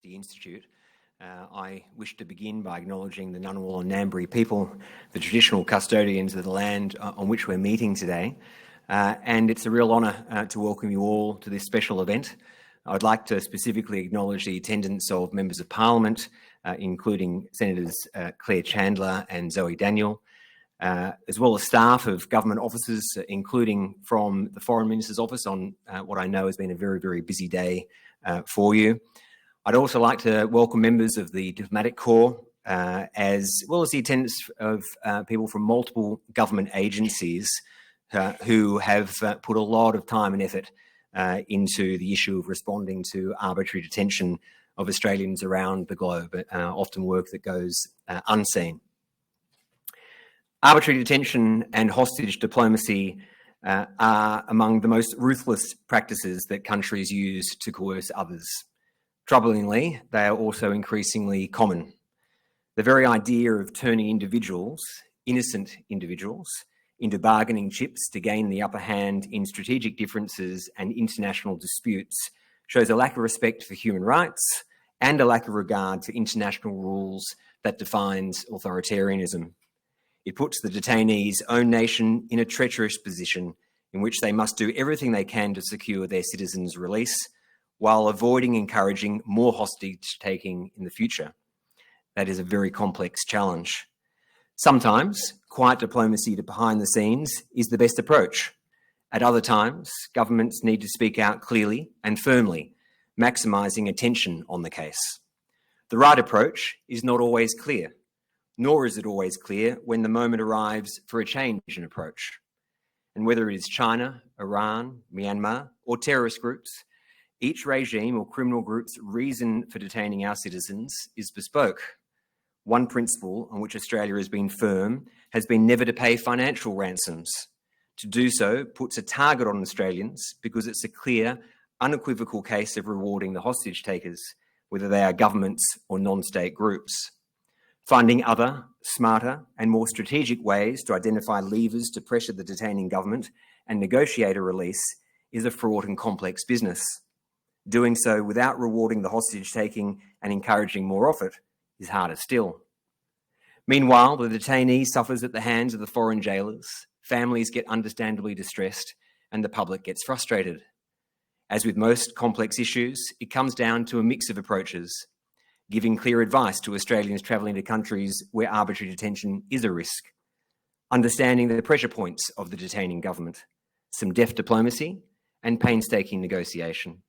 the Institute. I wish to begin by acknowledging the Ngunnawal and Ngambri people, the traditional custodians of the land on which we're meeting today. And it's a real honour to welcome you all to this special event. I'd like to specifically acknowledge the attendance of members of Parliament, including Senators Claire Chandler and Zoe Daniel, as well as staff of government offices, including from the Foreign Minister's office on what I know has been a very, very busy day for you. I'd also like to welcome members of the Diplomatic Corps, as well as the attendance of people from multiple government agencies who have put a lot of time and effort into the issue of responding to arbitrary detention of Australians around the globe, often work that goes unseen. Arbitrary detention and hostage diplomacy are among the most ruthless practices that countries use to coerce others. Troublingly, they are also increasingly common. The very idea of turning individuals, innocent individuals, into bargaining chips to gain the upper hand in strategic differences and international disputes shows a lack of respect for human rights and a lack of regard for international rules that defines authoritarianism. It puts the detainees' own nation in a treacherous position in which they must do everything they can to secure their citizens' release, while avoiding encouraging more hostage-taking in the future. That is a very complex challenge. Sometimes, quiet diplomacy behind the scenes is the best approach. At other times, governments need to speak out clearly and firmly, maximising attention on the case. The right approach is not always clear, nor is it always clear when the moment arrives for a change in approach. And whether it is China, Iran, Myanmar, or terrorist groups, each regime or criminal group's reason for detaining our citizens is bespoke. One principle on which Australia has been firm has been never to pay financial ransoms. To do so puts a target on Australians because it's a clear, unequivocal case of rewarding the hostage takers, whether they are governments or non-state groups. Finding other, smarter and more strategic ways to identify levers to pressure the detaining government and negotiate a release is a fraught and complex business. Doing so without rewarding the hostage-taking and encouraging more of it is harder still. Meanwhile, the detainee suffers at the hands of the foreign jailers, families get understandably distressed, and the public gets frustrated. As with most complex issues, it comes down to a mix of approaches, giving clear advice to Australians travelling to countries where arbitrary detention is a risk, understanding the pressure points of the detaining government, some deft diplomacy, and painstaking negotiation.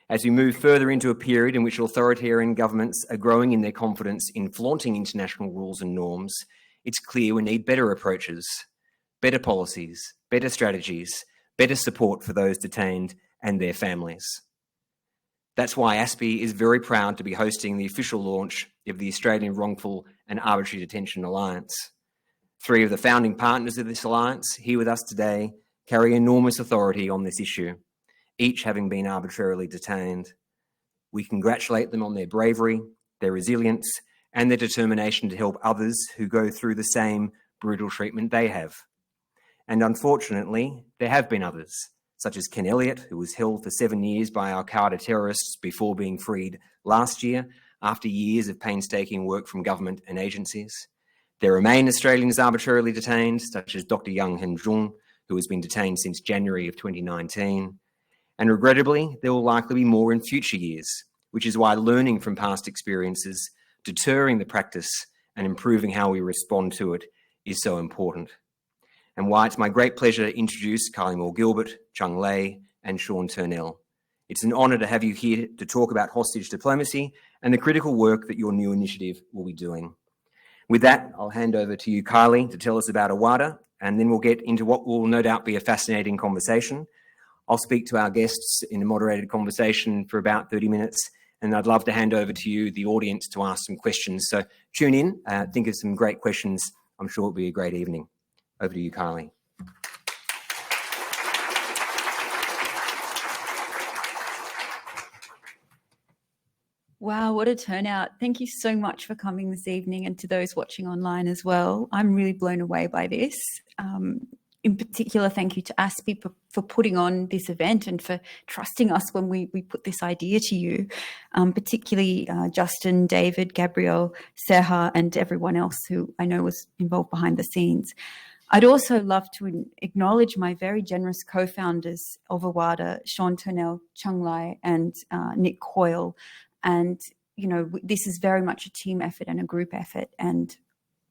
As we move further into a period in which authoritarian governments are growing in their confidence in flaunting international rules and norms, it's clear we need better approaches, better policies, better strategies, better support for those detained and their families. That's why ASPI is very proud to be hosting the official launch of the Australian Wrongful and Arbitrary Detention Alliance. 3 of the founding partners of this alliance, here with us today, carry enormous authority on this issue, each having been arbitrarily detained. We congratulate them on their bravery, their resilience, and their determination to help others who go through the same brutal treatment they have. And unfortunately, there have been others, such as Ken Elliott, who was held for 7 years by Al-Qaeda terrorists before being freed last year after years of painstaking work from government and agencies. There remain Australians arbitrarily detained, such as Dr. Young Hen Jung, who has been detained since January of 2019. And regrettably, there will likely be more in future years, which is why learning from past experiences, deterring the practice, and improving how we respond to it is so important. And why it's my great pleasure to introduce Kylie Moore-Gilbert, Cheng Lei, and Turnell. It's an honour to have you here to talk about hostage diplomacy and the critical work that your new initiative will be doing. With that, I'll hand over to you, Kylie, to tell us about AWADA, and then we'll get into what will no doubt be a fascinating conversation. I'll speak to our guests in a moderated conversation for about 30 minutes, and I'd love to hand over to you, the audience, to ask some questions. So tune in, think of some great questions. I'm sure it'll be a great evening. Over to you, Kylie. Wow, what a turnout. Thank you so much for coming this evening, and to those watching online as well. I'm really blown away by this. in particular, thank you to ASPI for putting on this event and for trusting us when we put this idea to you, particularly Justin, David, Gabrielle, Seha, and everyone else who I know was involved behind the scenes. I'd also love to acknowledge my very generous co-founders of AWADA, Sean Turnell, Cheng Lei, and Nick Coyle. And, you know, this is very much a team effort and a group effort. And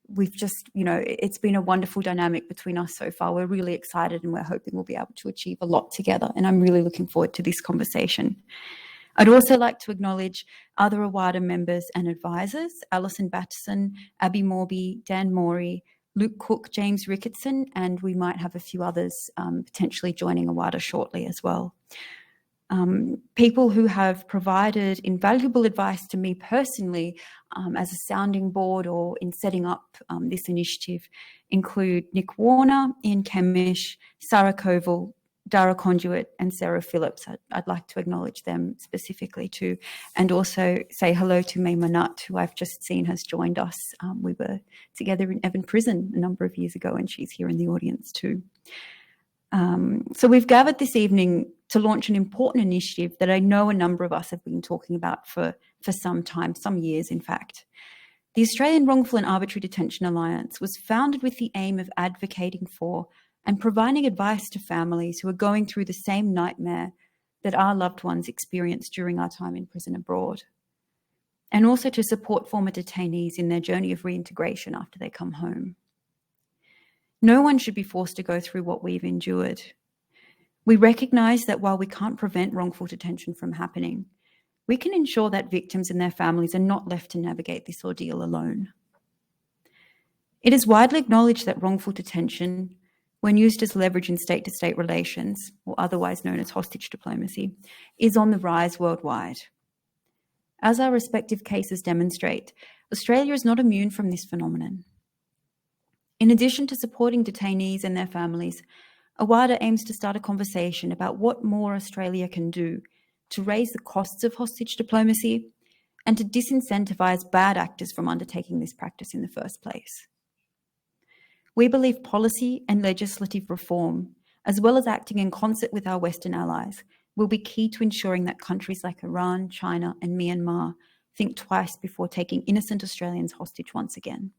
we've just, you know, it's been a wonderful dynamic between us so far. We're really excited and we're hoping we'll be able to achieve a lot together. And I'm really looking forward to this conversation. I'd also like to acknowledge other AWADA members and advisors, Alison Batterson, Abby Morby, Dan Morey, Luke Cook, James Ricketson, and we might have a few others potentially joining AWADA shortly as well. People who have provided invaluable advice to me personally as a sounding board or in setting up this initiative include Nick Warner, Ian Kemish, Sarah Koval, Dara Conduit, and Sarah Phillips. I'd like to acknowledge them specifically too, and also say hello to May Manat, who I've just seen has joined us. We were together in Evan Prison a number of years ago, and she's here in the audience too. So we've gathered this evening to launch an important initiative that I know a number of us have been talking about for some time, some years in fact. The Australian Wrongful and Arbitrary Detention Alliance was founded with the aim of advocating for and providing advice to families who are going through the same nightmare that our loved ones experienced during our time in prison abroad, and also to support former detainees in their journey of reintegration after they come home. No one should be forced to go through what we've endured. We recognise that while we can't prevent wrongful detention from happening, we can ensure that victims and their families are not left to navigate this ordeal alone. It is widely acknowledged that wrongful detention, when used as leverage in state-to-state relations, or otherwise known as hostage diplomacy, is on the rise worldwide. As our respective cases demonstrate, Australia is not immune from this phenomenon. In addition to supporting detainees and their families, AWADA aims to start a conversation about what more Australia can do to raise the costs of hostage diplomacy and to disincentivise bad actors from undertaking this practice in the first place. We believe policy and legislative reform, as well as acting in concert with our Western allies, will be key to ensuring that countries like Iran, China, and Myanmar think twice before taking innocent Australians hostage once again.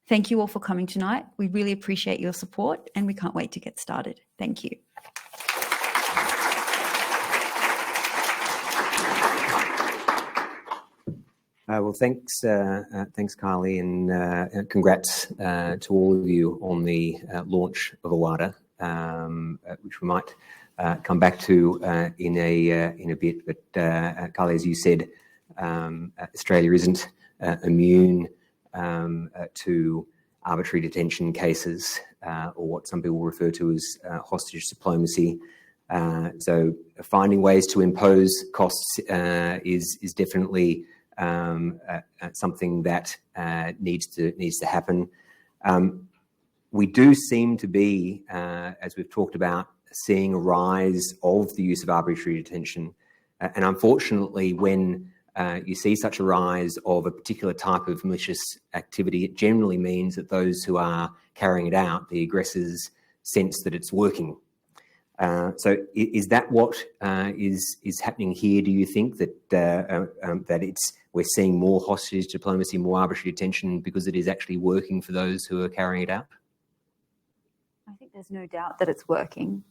Thank you all for coming tonight. We really appreciate your support and we can't wait to get started. Thank you. Well, thanks, Kylie, and congrats to all of you on the launch of AWADA, which we might come back to in a bit. But Kylie, as you said, Australia isn't immune to arbitrary detention cases, or what some people refer to as hostage diplomacy. So finding ways to impose costs is definitely something that needs to happen. We do seem to be, as we've talked about, seeing a rise of the use of arbitrary detention, and unfortunately, when you see such a rise of a particular type of malicious activity, it generally means that those who are carrying it out, the aggressors, sense that it's working. So is that what is happening here? Do you think that we're seeing more hostage diplomacy, more arbitrary detention because it is actually working for those who are carrying it out? I think there's no doubt that it's working.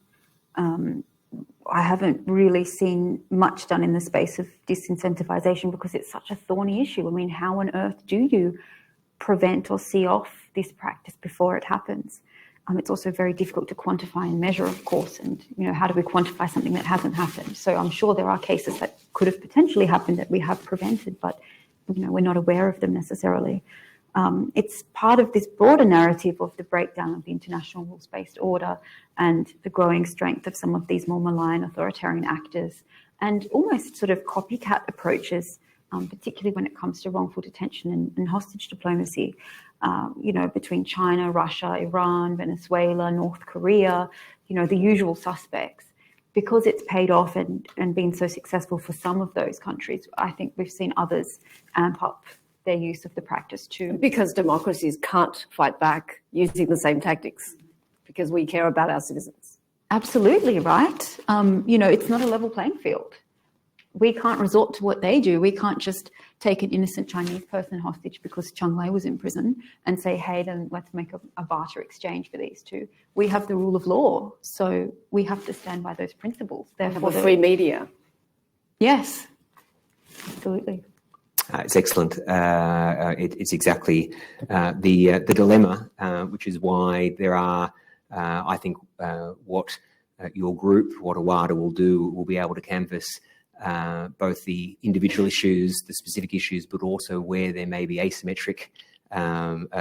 I haven't really seen much done in the space of disincentivization because it's such a thorny issue. I mean, how on earth do you prevent or see off this practice before it happens? It's also very difficult to quantify and measure, of course, and how do we quantify something that hasn't happened? So I'm sure there are cases that could have potentially happened that we have prevented, but we're not aware of them necessarily. It's part of this broader narrative of the breakdown of the international rules-based order and the growing strength of some of these more malign authoritarian actors and almost sort of copycat approaches, particularly when it comes to wrongful detention and hostage diplomacy, between China, Russia, Iran, Venezuela, North Korea, the usual suspects. Because it's paid off and been so successful for some of those countries, I think we've seen others amp up their use of the practice too. Because democracies can't fight back using the same tactics, because we care about our citizens. Absolutely, right? It's not a level playing field. We can't resort to what they do. We can't just take an innocent Chinese person hostage because Cheng Lei was in prison and say, hey, then let's make a barter exchange for these two. We have the rule of law, so we have to stand by those principles. Therefore, free media. Yes, absolutely. It's excellent. It's exactly the dilemma, which is why there are, I think, what your group, what AWADA will do, will be able to canvass both the individual issues, the specific issues, but also where there may be asymmetric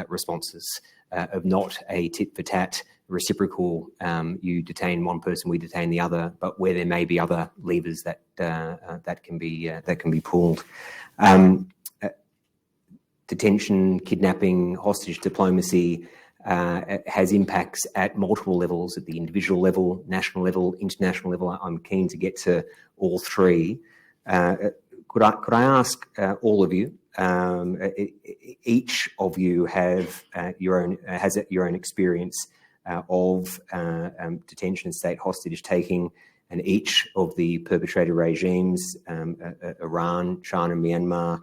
responses of not a tit-for-tat reciprocal, you detain one person, we detain the other, but where there may be other levers that that can be pulled. Detention, kidnapping, hostage diplomacy has impacts at multiple levels, at the individual level, national level, international level. I'm keen to get to all three. Could I ask all of you? Each of you have your own experience of detention and state hostage taking, and each of the perpetrator regimes, Iran, China, Myanmar,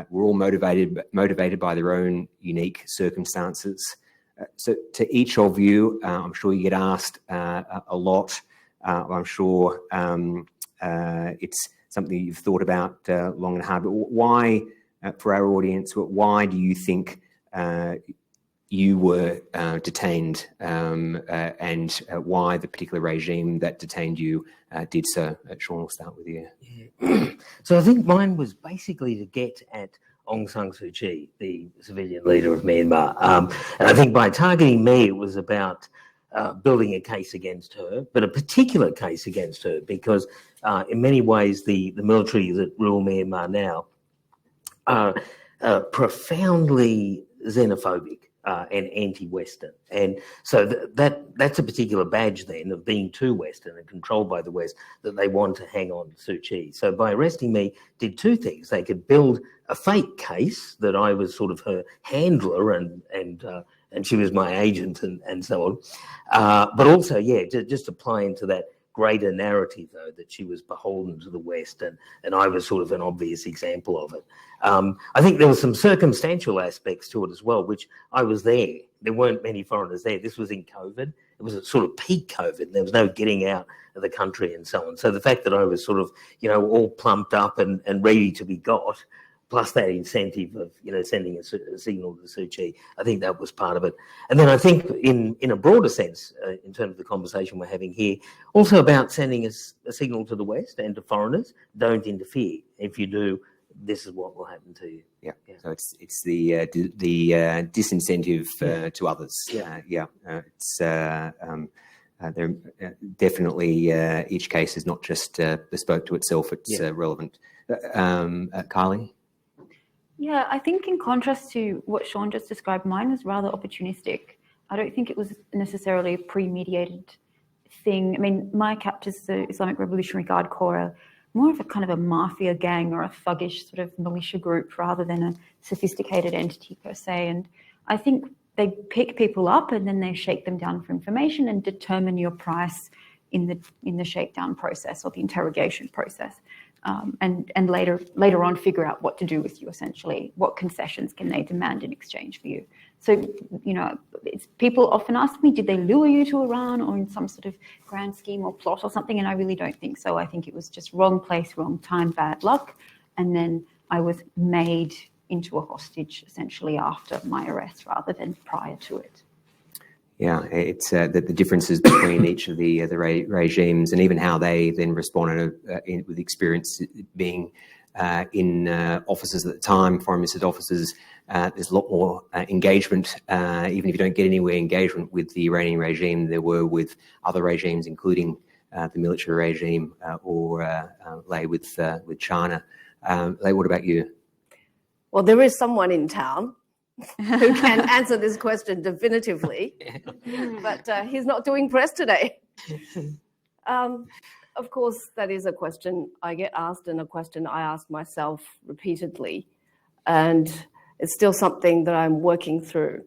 were all motivated by their own unique circumstances. So to each of you, I'm sure you get asked a lot. I'm sure it's something you've thought about long and hard. But why, for our audience, why do you think you were detained, and why the particular regime that detained you did so? Sean, we'll start with you. Yeah. So I think mine was basically to get at Aung San Suu Kyi, the civilian leader of Myanmar. And I think by targeting me, it was about building a case against her, but a particular case against her, because in many ways the military that rule Myanmar now are profoundly xenophobic and anti-Western. And so that's a particular badge then of being too Western and controlled by the West, that they want to hang on to Suu Kyi. So by arresting me, did two things. They could build a fake case that I was sort of her handler and she was my agent and so on. But also, just apply into that greater narrative, though, that she was beholden to the West, and I was sort of an obvious example of it. I think there were some circumstantial aspects to it as well, which I was there. There weren't many foreigners there. This was in COVID. It was a sort of peak COVID. There was no getting out of the country and so on. So the fact that I was sort of, all plumped up and ready to be got, plus that incentive of, sending a signal to Suu Kyi, I think that was part of it. And then I think in a broader sense, in terms of the conversation we're having here, also about sending a signal to the West and to foreigners, don't interfere. If you do, this is what will happen to you. Yeah. So it's the disincentive to others. It's there definitely each case is not just bespoke to itself. It's relevant. Kylie. Yeah, I think in contrast to what Sean just described, mine was rather opportunistic. I don't think it was necessarily a pre-mediated thing. I mean, my captors, the Islamic Revolutionary Guard Corps, are more of a kind of a mafia gang or a thuggish sort of militia group rather than a sophisticated entity per se. And I think they pick people up and then they shake them down for information and determine your price in the shakedown process or the interrogation process. And later on figure out what to do with you, essentially. What concessions can they demand in exchange for you? So, people often ask me, did they lure you to Iran or in some sort of grand scheme or plot or something? And I really don't think so. I think it was just wrong place, wrong time, bad luck. And then I was made into a hostage essentially after my arrest rather than prior to it. Yeah, it's the differences between each of the regimes and even how they then responded with experience being in offices at the time, foreign minister's offices. There's a lot more engagement, even if you don't get anywhere, engagement with the Iranian regime there were with other regimes, including the military regime or Lei with China. Lei, what about you? Well, there is someone in town who can answer this question definitively, but he's not doing press today. Of course, that is a question I get asked and a question I ask myself repeatedly. And It's still something that I'm working through.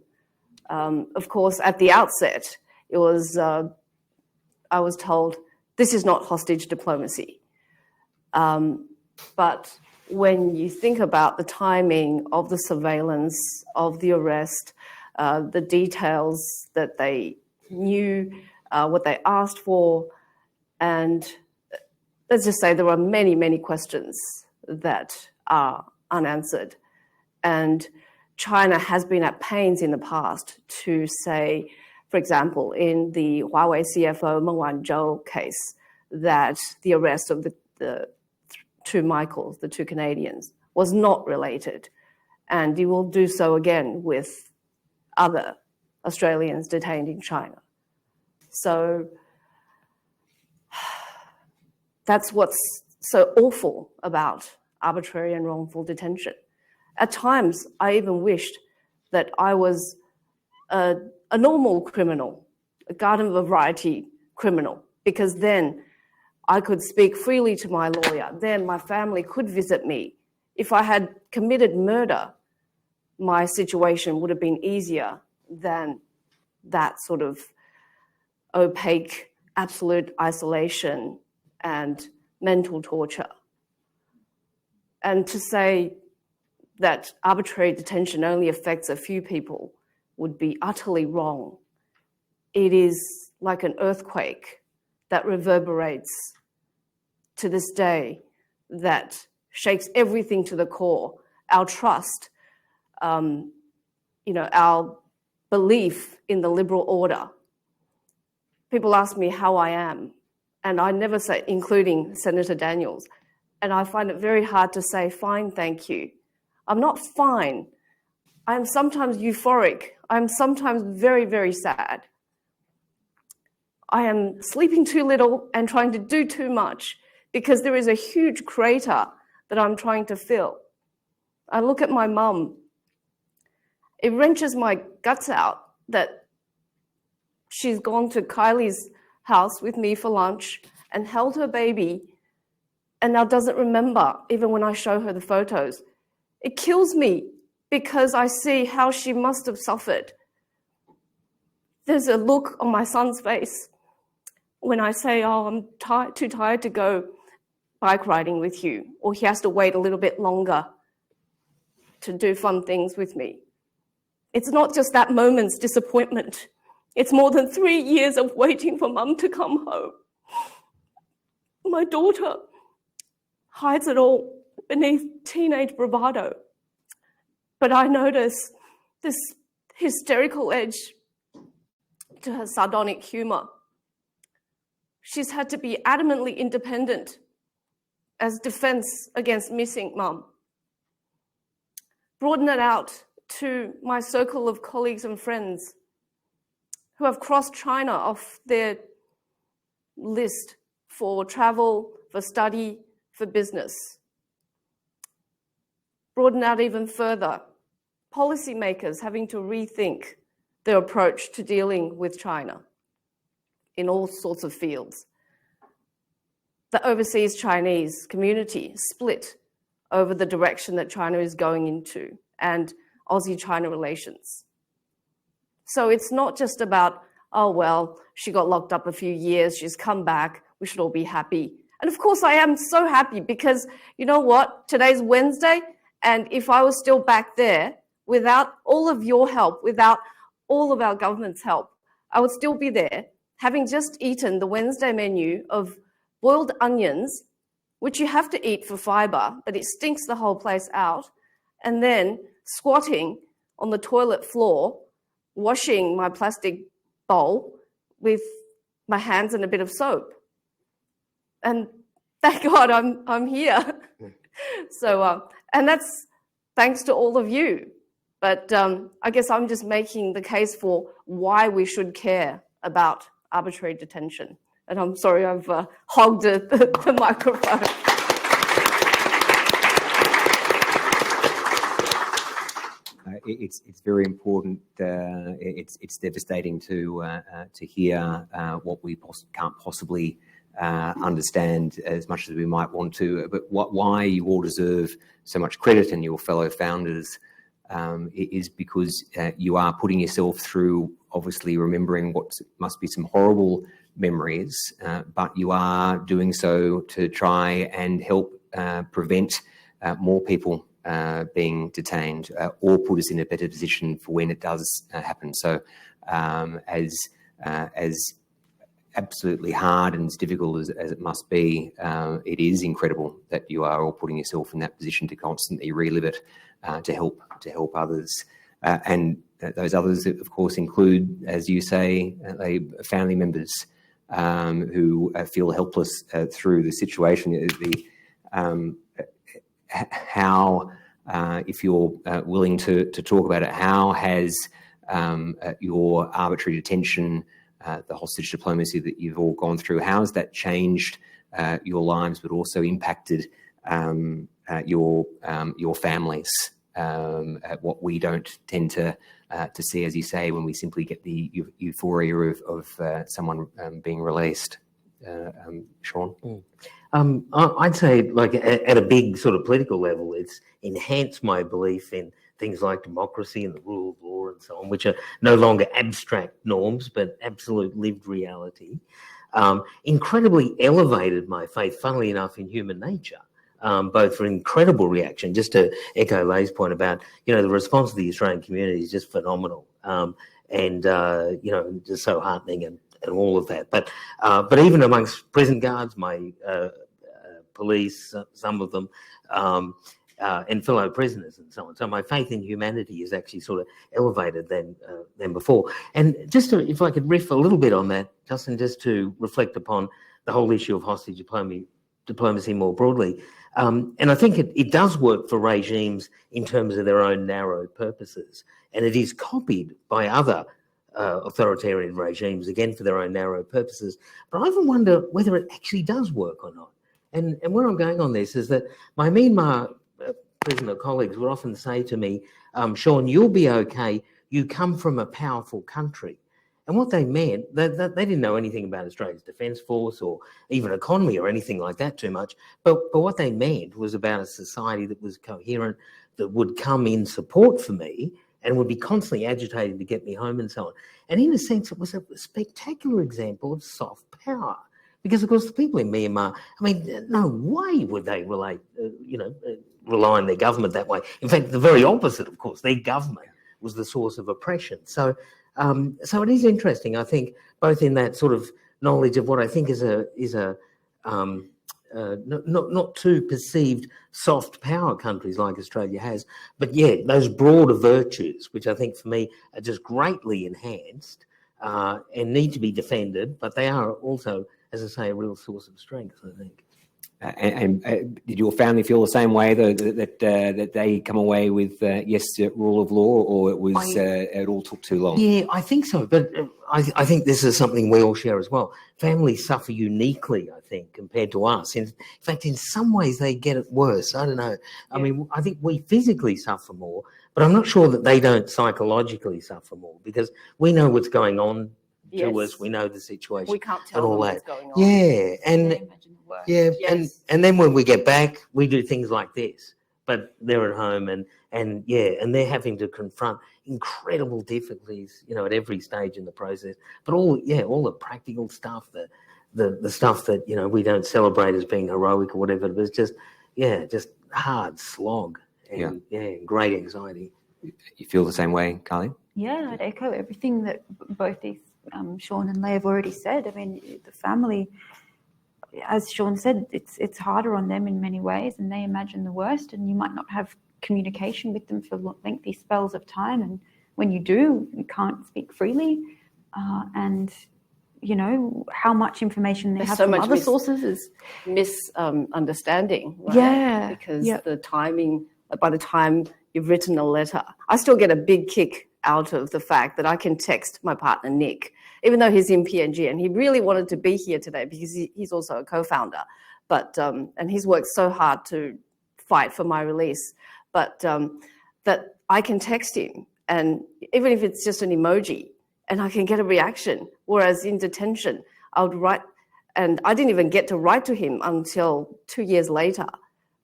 Of course, at the outset, it was I was told, this is not hostage diplomacy. But when you think about the timing of the surveillance, of the arrest, the details that they knew, what they asked for, and let's just say there are many, many questions that are unanswered. And China has been at pains in the past to say, for example, in the Huawei CFO Meng Wanzhou case, that the arrest of the two Michaels, the two Canadians, was not related. And you will do so again with other Australians detained in China. So that's what's so awful about arbitrary and wrongful detention. At times, I even wished that I was a normal criminal, a garden variety criminal, because then I could speak freely to my lawyer. Then my family could visit me. If I had committed murder, my situation would have been easier than that sort of opaque, absolute isolation and mental torture. And to say that arbitrary detention only affects a few people would be utterly wrong. It is like an earthquake that reverberates to this day, that shakes everything to the core, our trust, our belief in the liberal order. People ask me how I am, and I never say, including Senator Daniels, and I find it very hard to say, fine, thank you. I'm not fine. I'm sometimes euphoric. I'm sometimes very, very sad. I am sleeping too little and trying to do too much because there is a huge crater that I'm trying to fill. I look at my mum. It wrenches my guts out that she's gone to Kylie's house with me for lunch and held her baby and now doesn't remember even when I show her the photos. It kills me because I see how she must have suffered. There's a look on my son's face when I say, oh, I'm too tired to go bike riding with you, or he has to wait a little bit longer to do fun things with me. It's not just that moment's disappointment. It's more than 3 years of waiting for mum to come home. My daughter hides it all beneath teenage bravado. But I notice this hysterical edge to her sardonic humor. She's had to be adamantly independent as defense against missing mum. Broaden it out to my circle of colleagues and friends who have crossed China off their list for travel, for study, for business. Broaden out even further, policymakers having to rethink their approach to dealing with China in all sorts of fields. The overseas Chinese community split over the direction that China is going into and Aussie-China relations. So it's not just about, oh, well, she got locked up a few years, she's come back, we should all be happy. And of course I am so happy because you know what? Today's Wednesday, and if I was still back there, without all of your help, without all of our government's help, I would still be there, having just eaten the Wednesday menu of boiled onions, which you have to eat for fiber, but it stinks the whole place out, and then squatting on the toilet floor, washing my plastic bowl with my hands and a bit of soap. And thank God I'm here. So, and that's thanks to all of you. But I guess I'm just making the case for why we should care about arbitrary detention. And I'm sorry I've hogged the microphone. It's very important. It's devastating to hear what we can't possibly understand as much as we might want to. But why you all deserve so much credit, and your fellow founders is because you are putting yourself through, obviously remembering what must be some horrible memories, but you are doing so to try and help prevent more people being detained, or put us in a better position for when it does happen. So as absolutely hard and as difficult as it must be, it is incredible that you are all putting yourself in that position to constantly relive it, to help others. And those others, of course, include, as you say, family members who feel helpless through the situation. How, if you're willing to talk about it, how has your arbitrary detention, the hostage diplomacy that you've all gone through, how has that changed your lives, but also impacted your families? What we don't tend to see, as you say, when we simply get the euphoria of someone being released. Sean? I'd say, like, at a big sort of political level, it's enhanced my belief in things like democracy and the rule of law and so on, which are no longer abstract norms, but absolute lived reality. Incredibly elevated my faith, funnily enough, in human nature, both for incredible reaction, just to echo Leigh's point about, the response of the Australian community is just phenomenal, and just so heartening and all of that. But even amongst prison guards, my police, some of them, and fellow prisoners and so on. So my faith in humanity is actually sort of elevated than before. And just if I could riff a little bit on that, Justin, just to reflect upon the whole issue of hostage diplomacy more broadly. And I think it does work for regimes in terms of their own narrow purposes. And it is copied by other authoritarian regimes, again, for their own narrow purposes. But I often wonder whether it actually does work or not. And where I'm going on this is that my Myanmar prisoner colleagues would often say to me, Sean, you'll be okay. You come from a powerful country. And what they meant, they didn't know anything about Australia's Defence Force or even economy or anything like that too much. But what they meant was about a society that was coherent, that would come in support for me and would be constantly agitating to get me home and so on. And in a sense, it was a spectacular example of soft power. Because, of course, the people in Myanmar, I mean, no way would they rely on their government that way. In fact, the very opposite, of course. Their government was the source of oppression. So it is interesting, I think, both in that sort of knowledge of what I think is a not too perceived soft power countries like Australia has, but those broader virtues, which I think for me are just greatly enhanced and need to be defended, but they are also, as I say, a real source of strength, I think. And did your family feel the same way, though, that they come away with rule of law, or it was it all took too long? Yeah, I think so. But I think this is something we all share as well. Families suffer uniquely, I think, compared to us. In fact, in some ways, they get it worse. I don't know. I mean, I think we physically suffer more, but I'm not sure that they don't psychologically suffer more, because we know what's going on to us. We know the situation. We can't tell them what's going on. Yeah, and then when we get back, we do things like this. But they're at home and they're having to confront incredible difficulties, at every stage in the process. But all the practical stuff, the stuff that we don't celebrate as being heroic or whatever, but it's just hard slog and great anxiety. You feel the same way, Kylie? Yeah, I'd echo everything that both these Sean and Leigh have already said. I mean, the family, as Sean said, it's harder on them in many ways, and they imagine the worst, and you might not have communication with them for lengthy spells of time, and when you do, you can't speak freely, and how much information they have from other sources is misunderstanding, right? Yeah, because the timing, by the time you've written a letter, I still get a big kick out of the fact that I can text my partner Nick, even though he's in PNG, and he really wanted to be here today because he's also a co-founder, but and he's worked so hard to fight for my release, but that I can text him, and even if it's just an emoji, and I can get a reaction. Whereas in detention, I would write, and I didn't even get to write to him until 2 years later.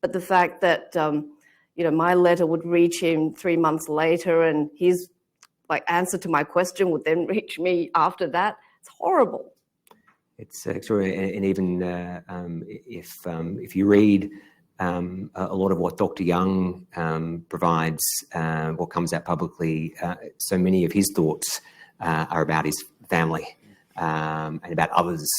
But the fact that my letter would reach him 3 months later, and his answer to my question would then reach me after that. It's horrible. It's extraordinary, and even if you read a lot of what Dr. Young provides, what comes out publicly, so many of his thoughts are about his family and about others,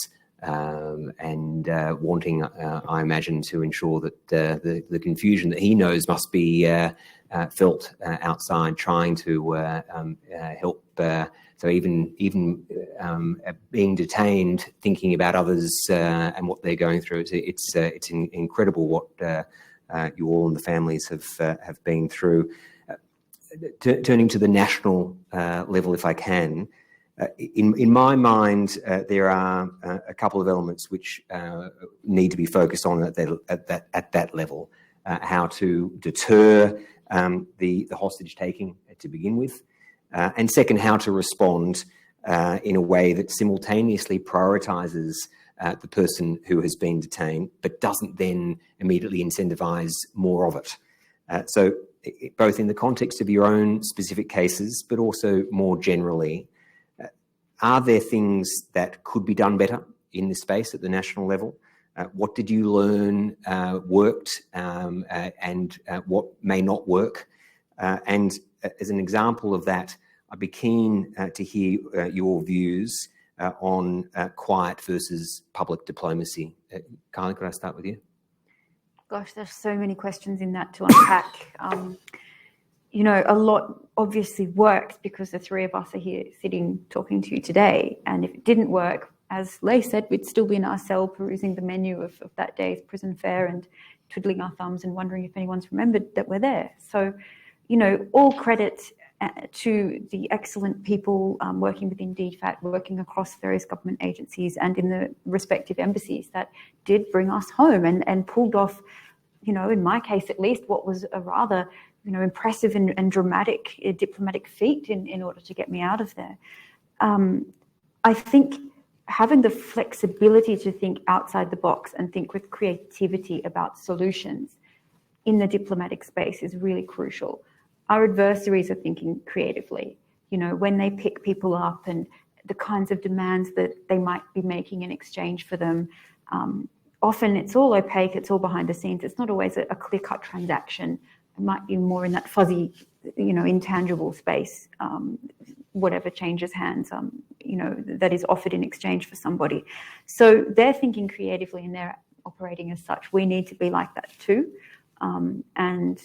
and wanting, I imagine, to ensure that the confusion that he knows must be felt outside, trying to help. So even being detained, thinking about others and what they're going through, it's incredible what you all and the families have been through. Turning to the national level, if I can, in my mind, there are a couple of elements which need to be focused on at that level. How to deter the hostage taking to begin with, and second, how to respond in a way that simultaneously prioritises the person who has been detained, but doesn't then immediately incentivise more of it. So both in the context of your own specific cases, but also more generally, are there things that could be done better in this space at the national level? What did you learn worked and what may not work? And as an example of that, I'd be keen to hear your views on quiet versus public diplomacy. Kylie, could I start with you? Gosh, there's so many questions in that to unpack. A lot obviously worked because the three of us are here sitting talking to you today. And if it didn't work, as Lei said, we'd still be in our cell perusing the menu of that day's prison fare and twiddling our thumbs and wondering if anyone's remembered that we're there. So, all credit to the excellent people working within DFAT, working across various government agencies and in the respective embassies that did bring us home and pulled off, in my case at least, what was a rather impressive and dramatic diplomatic feat in order to get me out of there. I think having the flexibility to think outside the box and think with creativity about solutions in the diplomatic space is really crucial. Our adversaries are thinking creatively, when they pick people up and the kinds of demands that they might be making in exchange for them. Often it's all opaque, it's all behind the scenes. It's not always a clear-cut transaction. It might be more in that fuzzy, intangible space, whatever changes hands, that is offered in exchange for somebody. So they're thinking creatively and they're operating as such. We need to be like that too. And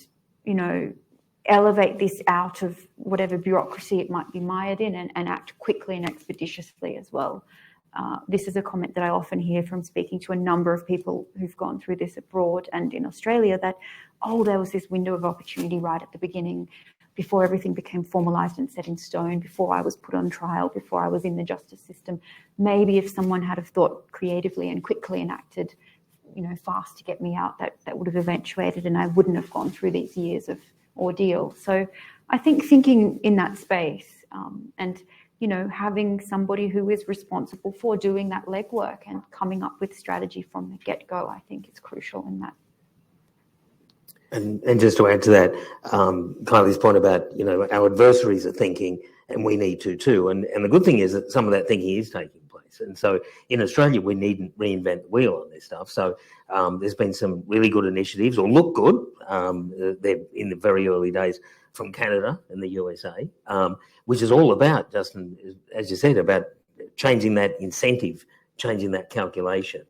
elevate this out of whatever bureaucracy it might be mired in and act quickly and expeditiously as well. This is a comment that I often hear from speaking to a number of people who've gone through this abroad and in Australia that, there was this window of opportunity right at the beginning before everything became formalised and set in stone, before I was put on trial, before I was in the justice system. Maybe if someone had have thought creatively and quickly and acted, fast to get me out, that would have eventuated and I wouldn't have gone through these years of ordeal. So I think thinking in that space and having somebody who is responsible for doing that legwork and coming up with strategy from the get-go, I think is crucial in that. And just to add to that, Kylie's point about, our adversaries are thinking and we need to too. And the good thing is that some of that thinking is taking place. And so in Australia, we needn't reinvent the wheel on this stuff. So there's been some really good initiatives, or look good, they're in the very early days from Canada and the USA, which is all about, Justin, as you said, about changing that incentive, changing that calculation.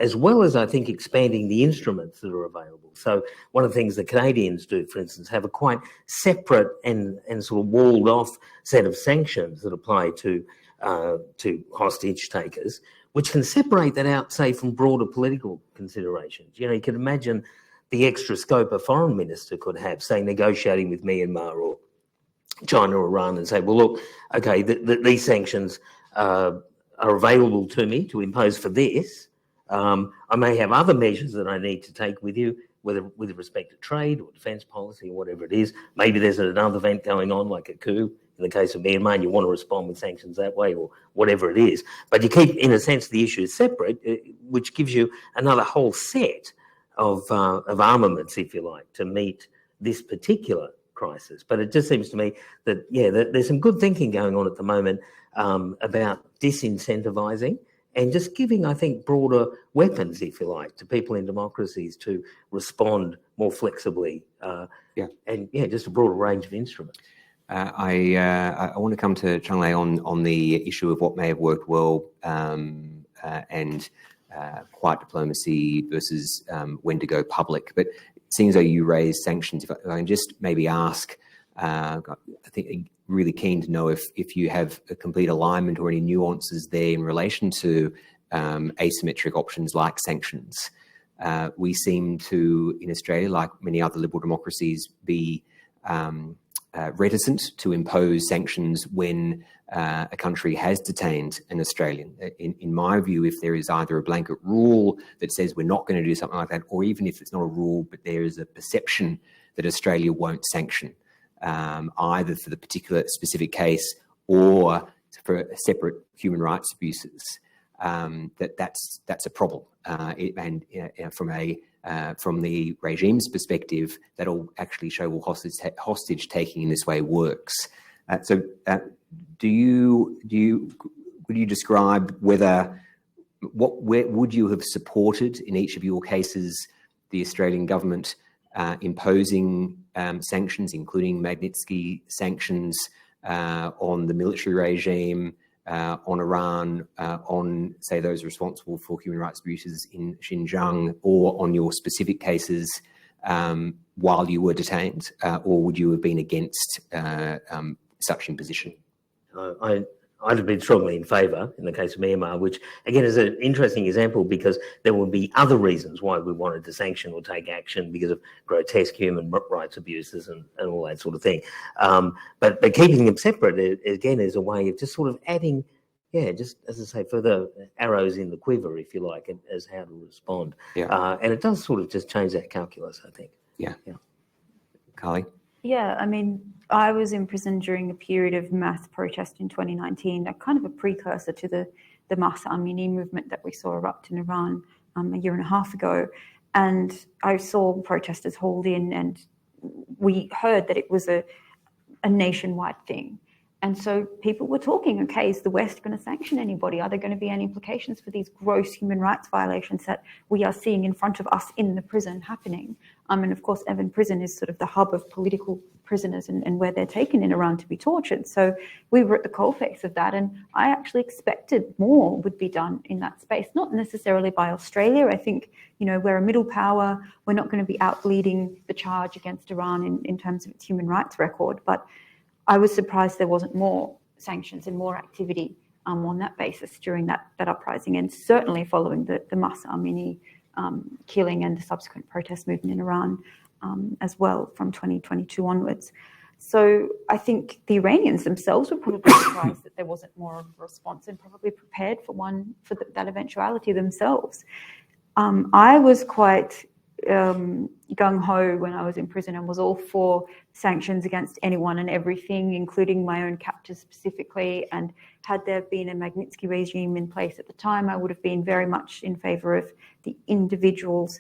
As well as, I think, expanding the instruments that are available. So one of the things the Canadians do, for instance, have a quite separate and sort of walled off set of sanctions that apply to hostage takers, which can separate that out, say, from broader political considerations. You can imagine the extra scope a foreign minister could have, say, negotiating with Myanmar or China or Iran and say, well, look, okay, these sanctions are available to me to impose for this. I may have other measures that I need to take with you, whether with respect to trade or defence policy or whatever it is. Maybe there's another event going on, like a coup in the case of Myanmar, and you want to respond with sanctions that way or whatever it is. But you keep, in a sense, the issue separate, which gives you another whole set of armaments, if you like, to meet this particular crisis. But it just seems to me that, there's some good thinking going on at the moment about disincentivizing and just giving, I think, broader weapons, if you like, to people in democracies to respond more flexibly. And just a broader range of instruments. I want to come to Cheng Lei on the issue of what may have worked well and quiet diplomacy versus when to go public. But it seems though you raised sanctions. If I can just maybe ask, I think really keen to know if you have a complete alignment or any nuances there in relation to asymmetric options like sanctions. We seem to, in Australia, like many other liberal democracies, be reticent to impose sanctions when a country has detained an Australian. In my view, if there is either a blanket rule that says we're not going to do something like that, or even if it's not a rule, but there is a perception that Australia won't sanction, either for the particular specific case or for separate human rights abuses, that's a problem. From the regime's perspective, that'll actually show hostage taking in this way works. Would you describe where would you have supported in each of your cases the Australian government imposing sanctions, including Magnitsky sanctions on the military regime, on Iran, on, say, those responsible for human rights abuses in Xinjiang, or on your specific cases while you were detained, or would you have been against such imposition? I'd have been strongly in favour in the case of Myanmar, which again is an interesting example because there would be other reasons why we wanted to sanction or take action because of grotesque human rights abuses and all that sort of thing. But keeping them separate, again, is a way of just sort of adding, just as I say, further arrows in the quiver, if you like, as how to respond. And it does sort of just change that calculus, I think. Kylie? Yeah, I mean, I was in prison during a period of mass protest in 2019, a kind of a precursor to the Mahsa Amini movement that we saw erupt in Iran a year and a half ago. And I saw protesters hauled in, and we heard that it was a nationwide thing. And so people were talking, okay, is the West going to sanction anybody? Are there going to be any implications for these gross human rights violations that we are seeing in front of us in the prison happening? And of course, Evin Prison is sort of the hub of political prisoners and where they're taken in Iran to be tortured. So we were at the coalface of that. And I actually expected more would be done in that space, not necessarily by Australia. I think, we're a middle power. We're not going to be out leading the charge against Iran in terms of its human rights record. But I was surprised there wasn't more sanctions and more activity on that basis during that uprising, and certainly following the Mahsa Amini killing and the subsequent protest movement in Iran as well from 2022 onwards. So I think the Iranians themselves were probably surprised that there wasn't more of a response and probably prepared for that eventuality themselves. I was quite gung-ho when I was in prison and was all for sanctions against anyone and everything, including my own captors specifically. And had there been a Magnitsky regime in place at the time, I would have been very much in favour of the individuals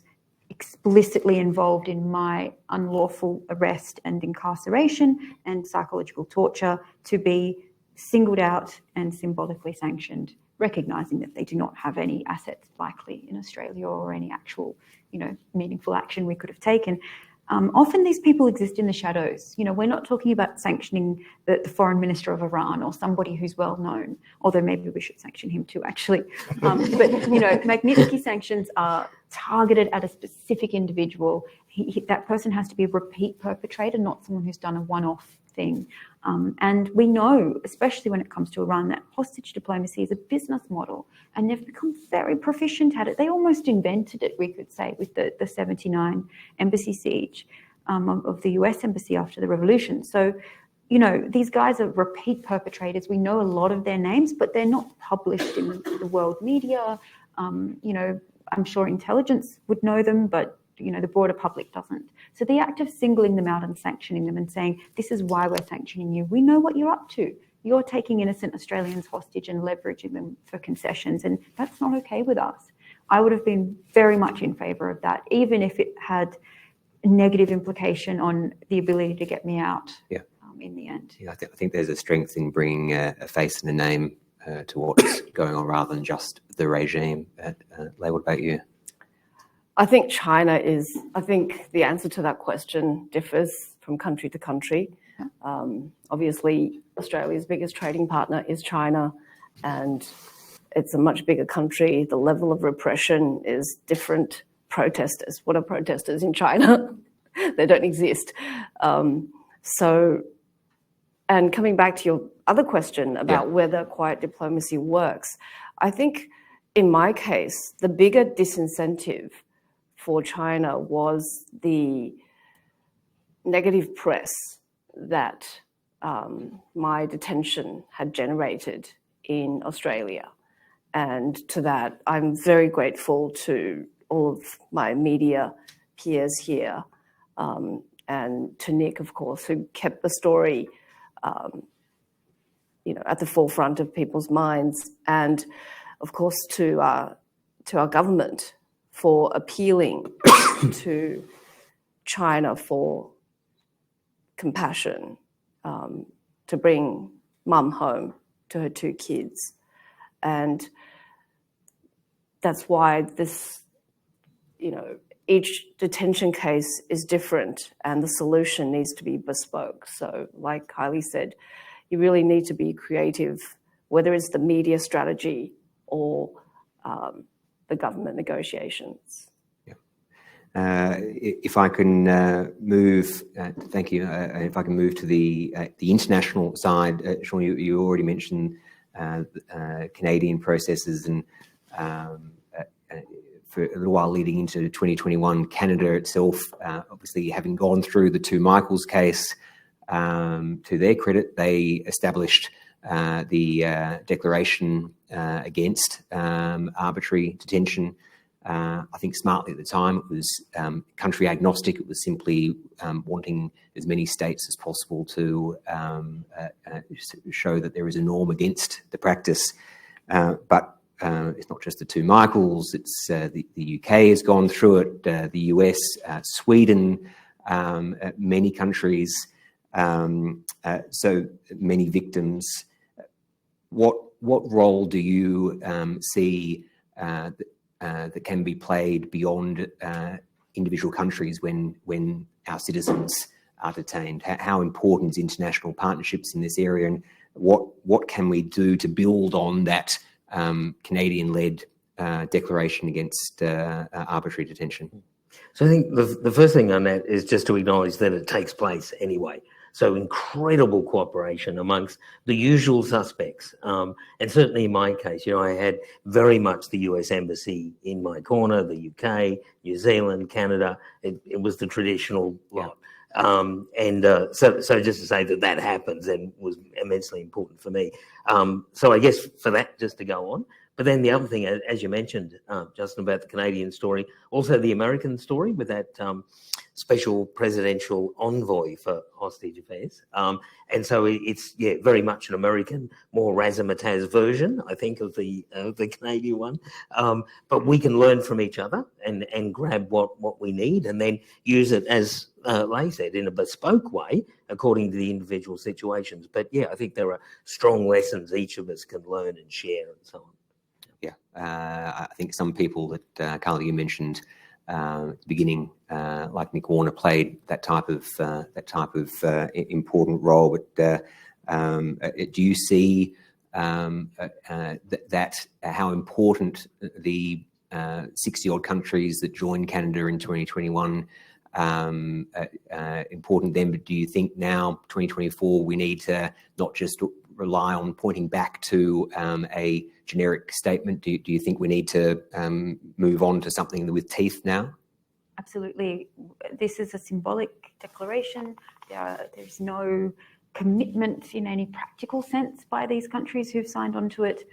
explicitly involved in my unlawful arrest and incarceration and psychological torture to be singled out and symbolically sanctioned, recognising that they do not have any assets likely in Australia or any actual meaningful action we could have taken. Often these people exist in the shadows. We're not talking about sanctioning the foreign minister of Iran or somebody who's well known, although maybe we should sanction him too, actually. But Magnitsky sanctions are targeted at a specific individual. That person has to be a repeat perpetrator, not someone who's done a one-off thing. And we know, especially when it comes to Iran, that hostage diplomacy is a business model, and they've become very proficient at it. They almost invented it, we could say, with the 79 embassy siege of the US embassy after the revolution. So, these guys are repeat perpetrators. We know a lot of their names, but they're not published in the world media. I'm sure intelligence would know them, but the broader public doesn't. So the act of singling them out and sanctioning them and saying, this is why we're sanctioning you, we know what you're up to. You're taking innocent Australians hostage and leveraging them for concessions, and that's not okay with us. I would have been very much in favour of that, even if it had a negative implication on the ability to get me out in the end. Yeah, I think there's a strength in bringing a face and a name to what's going on rather than just the regime. Lei, what about you? I think I think the answer to that question differs from country to country. Obviously, Australia's biggest trading partner is China, and it's a much bigger country. The level of repression is different. Protesters, what are protesters in China? They don't exist. And coming back to your other question about whether quiet diplomacy works, I think in my case, the bigger disincentive for China was the negative press that my detention had generated in Australia. And to that, I'm very grateful to all of my media peers here, and to Nick, of course, who kept the story at the forefront of people's minds, and of course to our government for appealing to China for compassion, to bring mum home to her 2 kids. And that's why this, each detention case is different and the solution needs to be bespoke. So like Kylie said, you really need to be creative, whether it's the media strategy or the government negotiations. If I can move, thank you. If I can move to the international side, Sean, you already mentioned Canadian processes, and for a little while leading into 2021, Canada itself, obviously having gone through the 2 Michaels case, to their credit, they established the declaration against arbitrary detention. I think smartly at the time. It was country agnostic. It was simply wanting as many states as possible to show that there is a norm against the practice. But it's not just the 2 Michaels. It's the UK has gone through it, the US, Sweden, many countries, so many victims. What role do you see that can be played beyond individual countries when our citizens are detained? How important is international partnerships in this area, and what can we do to build on that Canadian-led declaration against arbitrary detention? So I think the first thing on that is just to acknowledge that it takes place anyway. So incredible cooperation amongst the usual suspects. And certainly in my case, I had very much the US Embassy in my corner, the UK, New Zealand, Canada. It was the traditional lot. So just to say that happens and was immensely important for me. So I guess for that just to go on. But then the other thing, as you mentioned, Justin, about the Canadian story, also the American story with that special presidential envoy for hostage affairs. And so it's, very much an American, more razzmatazz version, I think, of the Canadian one. But we can learn from each other and grab what we need and then use it, as Lei said, in a bespoke way, according to the individual situations. But I think there are strong lessons each of us can learn and share and so on. I think some people that Kylie, you mentioned at the beginning, like Nick Warner, played that type of important role. But do you see that how important the 60-odd countries that joined Canada in 2021 important then? But do you think now, 2024, we need to not just rely on pointing back to a generic statement? Do you think we need to move on to something with teeth now? Absolutely. This is a symbolic declaration. There's no commitment in any practical sense by these countries who've signed on to it.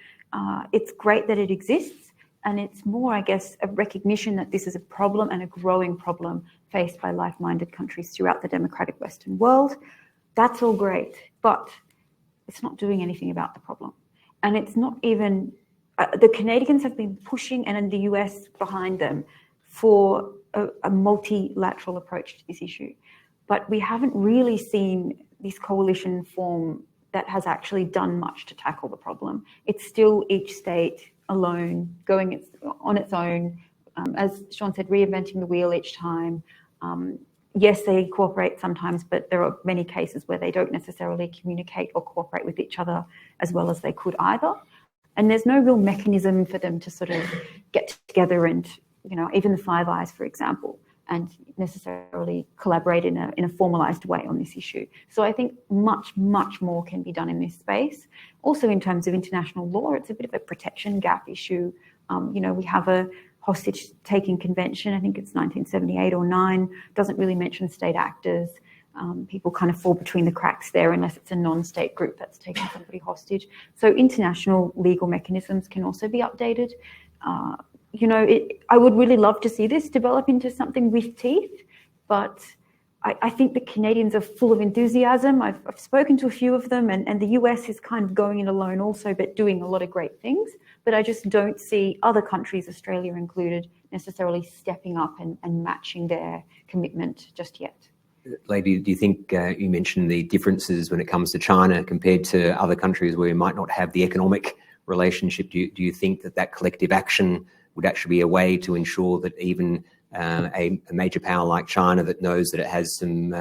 It's great that it exists, and it's more, I guess, a recognition that this is a problem and a growing problem faced by like-minded countries throughout the democratic Western world. That's all great, but it's not doing anything about the problem. And it's not even the Canadians have been pushing, and the US behind them, for a multilateral approach to this issue. But we haven't really seen this coalition form that has actually done much to tackle the problem. It's still each state alone, going on its own, as Sean said, reinventing the wheel each time. Yes, they cooperate sometimes, but there are many cases where they don't necessarily communicate or cooperate with each other as well as they could either. And there's no real mechanism for them to sort of get together and, even the Five Eyes, for example, and necessarily collaborate in a formalized way on this issue. So I think much, much more can be done in this space. Also, in terms of international law, it's a bit of a protection gap issue. We have a hostage-taking convention, I think it's 1978 or 9, doesn't really mention state actors. People kind of fall between the cracks there unless it's a non-state group that's taking somebody hostage. So international legal mechanisms can also be updated. I would really love to see this develop into something with teeth, but I think the Canadians are full of enthusiasm. I've spoken to a few of them, and the US is kind of going it alone also, but doing a lot of great things. But I just don't see other countries, Australia included, necessarily stepping up and matching their commitment just yet. Lady, do you think you mentioned the differences when it comes to China compared to other countries where we might not have the economic relationship? Do you think that collective action would actually be a way to ensure that even a major power like China, that knows that it has some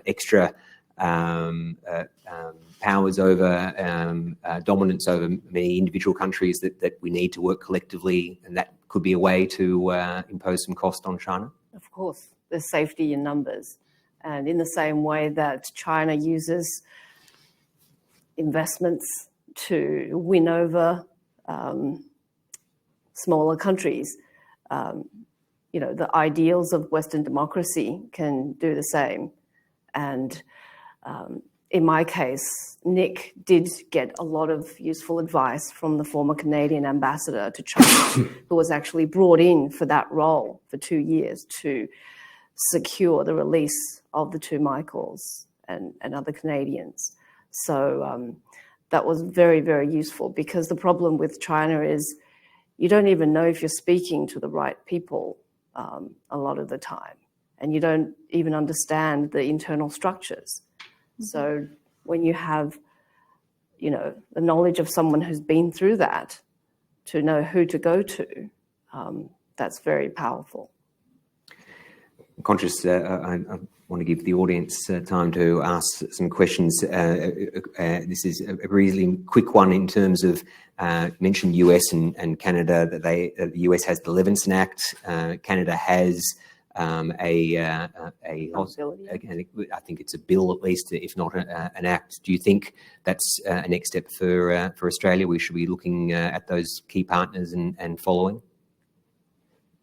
extra powers over dominance over many individual countries, that we need to work collectively, and that could be a way to impose some cost on China? Of course, there's safety in numbers. And in the same way that China uses investments to win over smaller countries, the ideals of Western democracy can do the same. And in my case, Nick did get a lot of useful advice from the former Canadian ambassador to China, who was actually brought in for that role for 2 years to secure the release of the 2 Michaels and other Canadians. So that was very, very useful, because the problem with China is you don't even know if you're speaking to the right people a lot of the time, and you don't even understand the internal structures. So when you have, the knowledge of someone who's been through that, to know who to go to, that's very powerful. I'm conscious, I want to give the audience time to ask some questions. This is a really quick one in terms of, mentioned US and Canada, that the US has the Levinson Act. Canada has I think it's a bill, at least, if not an act. Do you think that's a next step for Australia? We should be looking at those key partners and following?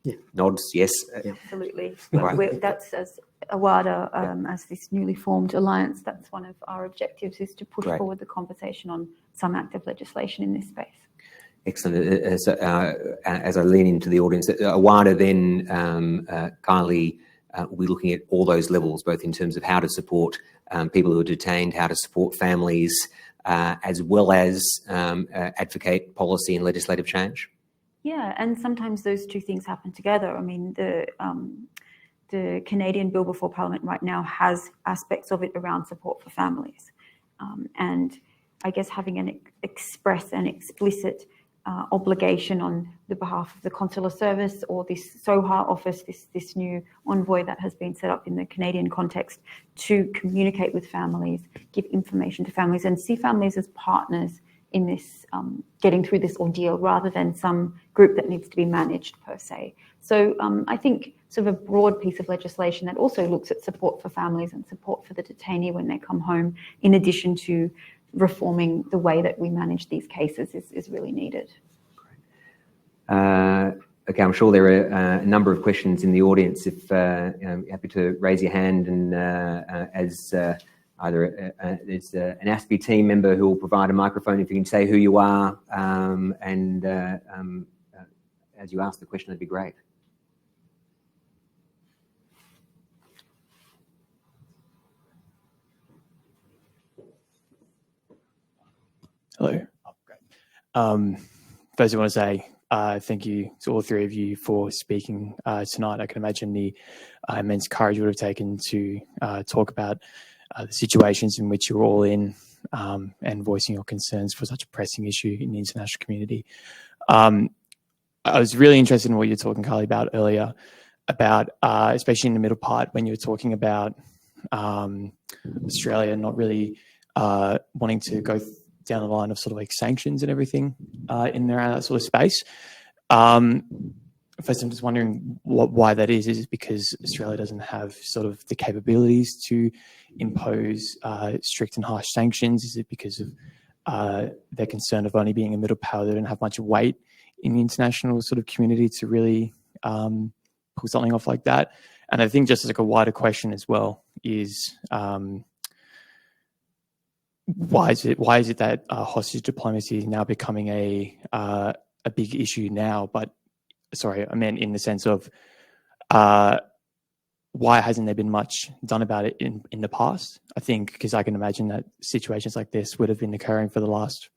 Yeah. Nods, yes. Yeah. Absolutely. Right. That's as AWADA, as this newly formed alliance, that's one of our objectives, is to push forward the conversation on some active legislation in this space. Excellent. As I lean into the audience, AWADA then, Kylie, will be looking at all those levels, both in terms of how to support people who are detained, how to support families, as well as advocate policy and legislative change. Yeah, and sometimes those two things happen together. I mean, the Canadian bill before Parliament right now has aspects of it around support for families. And I guess having an express and explicit obligation on the behalf of the consular service or this SOHA office, this new envoy that has been set up in the Canadian context, to communicate with families, give information to families, and see families as partners in this getting through this ordeal, rather than some group that needs to be managed per se. So I think sort of a broad piece of legislation that also looks at support for families and support for the detainee when they come home, in addition to reforming the way that we manage these cases, is really needed. Okay, I'm sure there are a number of questions in the audience. If you're happy to raise your hand, and as either there's an ASPI team member who will provide a microphone, if you can say who you are, and as you ask the question, that'd be great. Hello. Oh, great. first I want to say thank you to all three of you for speaking tonight. I can imagine the immense courage it would have taken to talk about the situations in which you're all in and voicing your concerns for such a pressing issue in the international community. I was really interested in what you were talking, Kylie, about earlier, about especially in the middle part when you were talking about Australia not really wanting to go down the line of sort of like sanctions and everything in there, that sort of space. First, I'm just wondering why that is. Is it because Australia doesn't have sort of the capabilities to impose strict and harsh sanctions? Is it because of their concern of only being a middle power that don't have much weight in the international sort of community to really pull something off like that? And I think just as like a wider question as well is why is it that hostage diplomacy is now becoming a big issue now? But sorry, I meant in the sense of why hasn't there been much done about it in the past? I think because I can imagine that situations like this would have been occurring for the last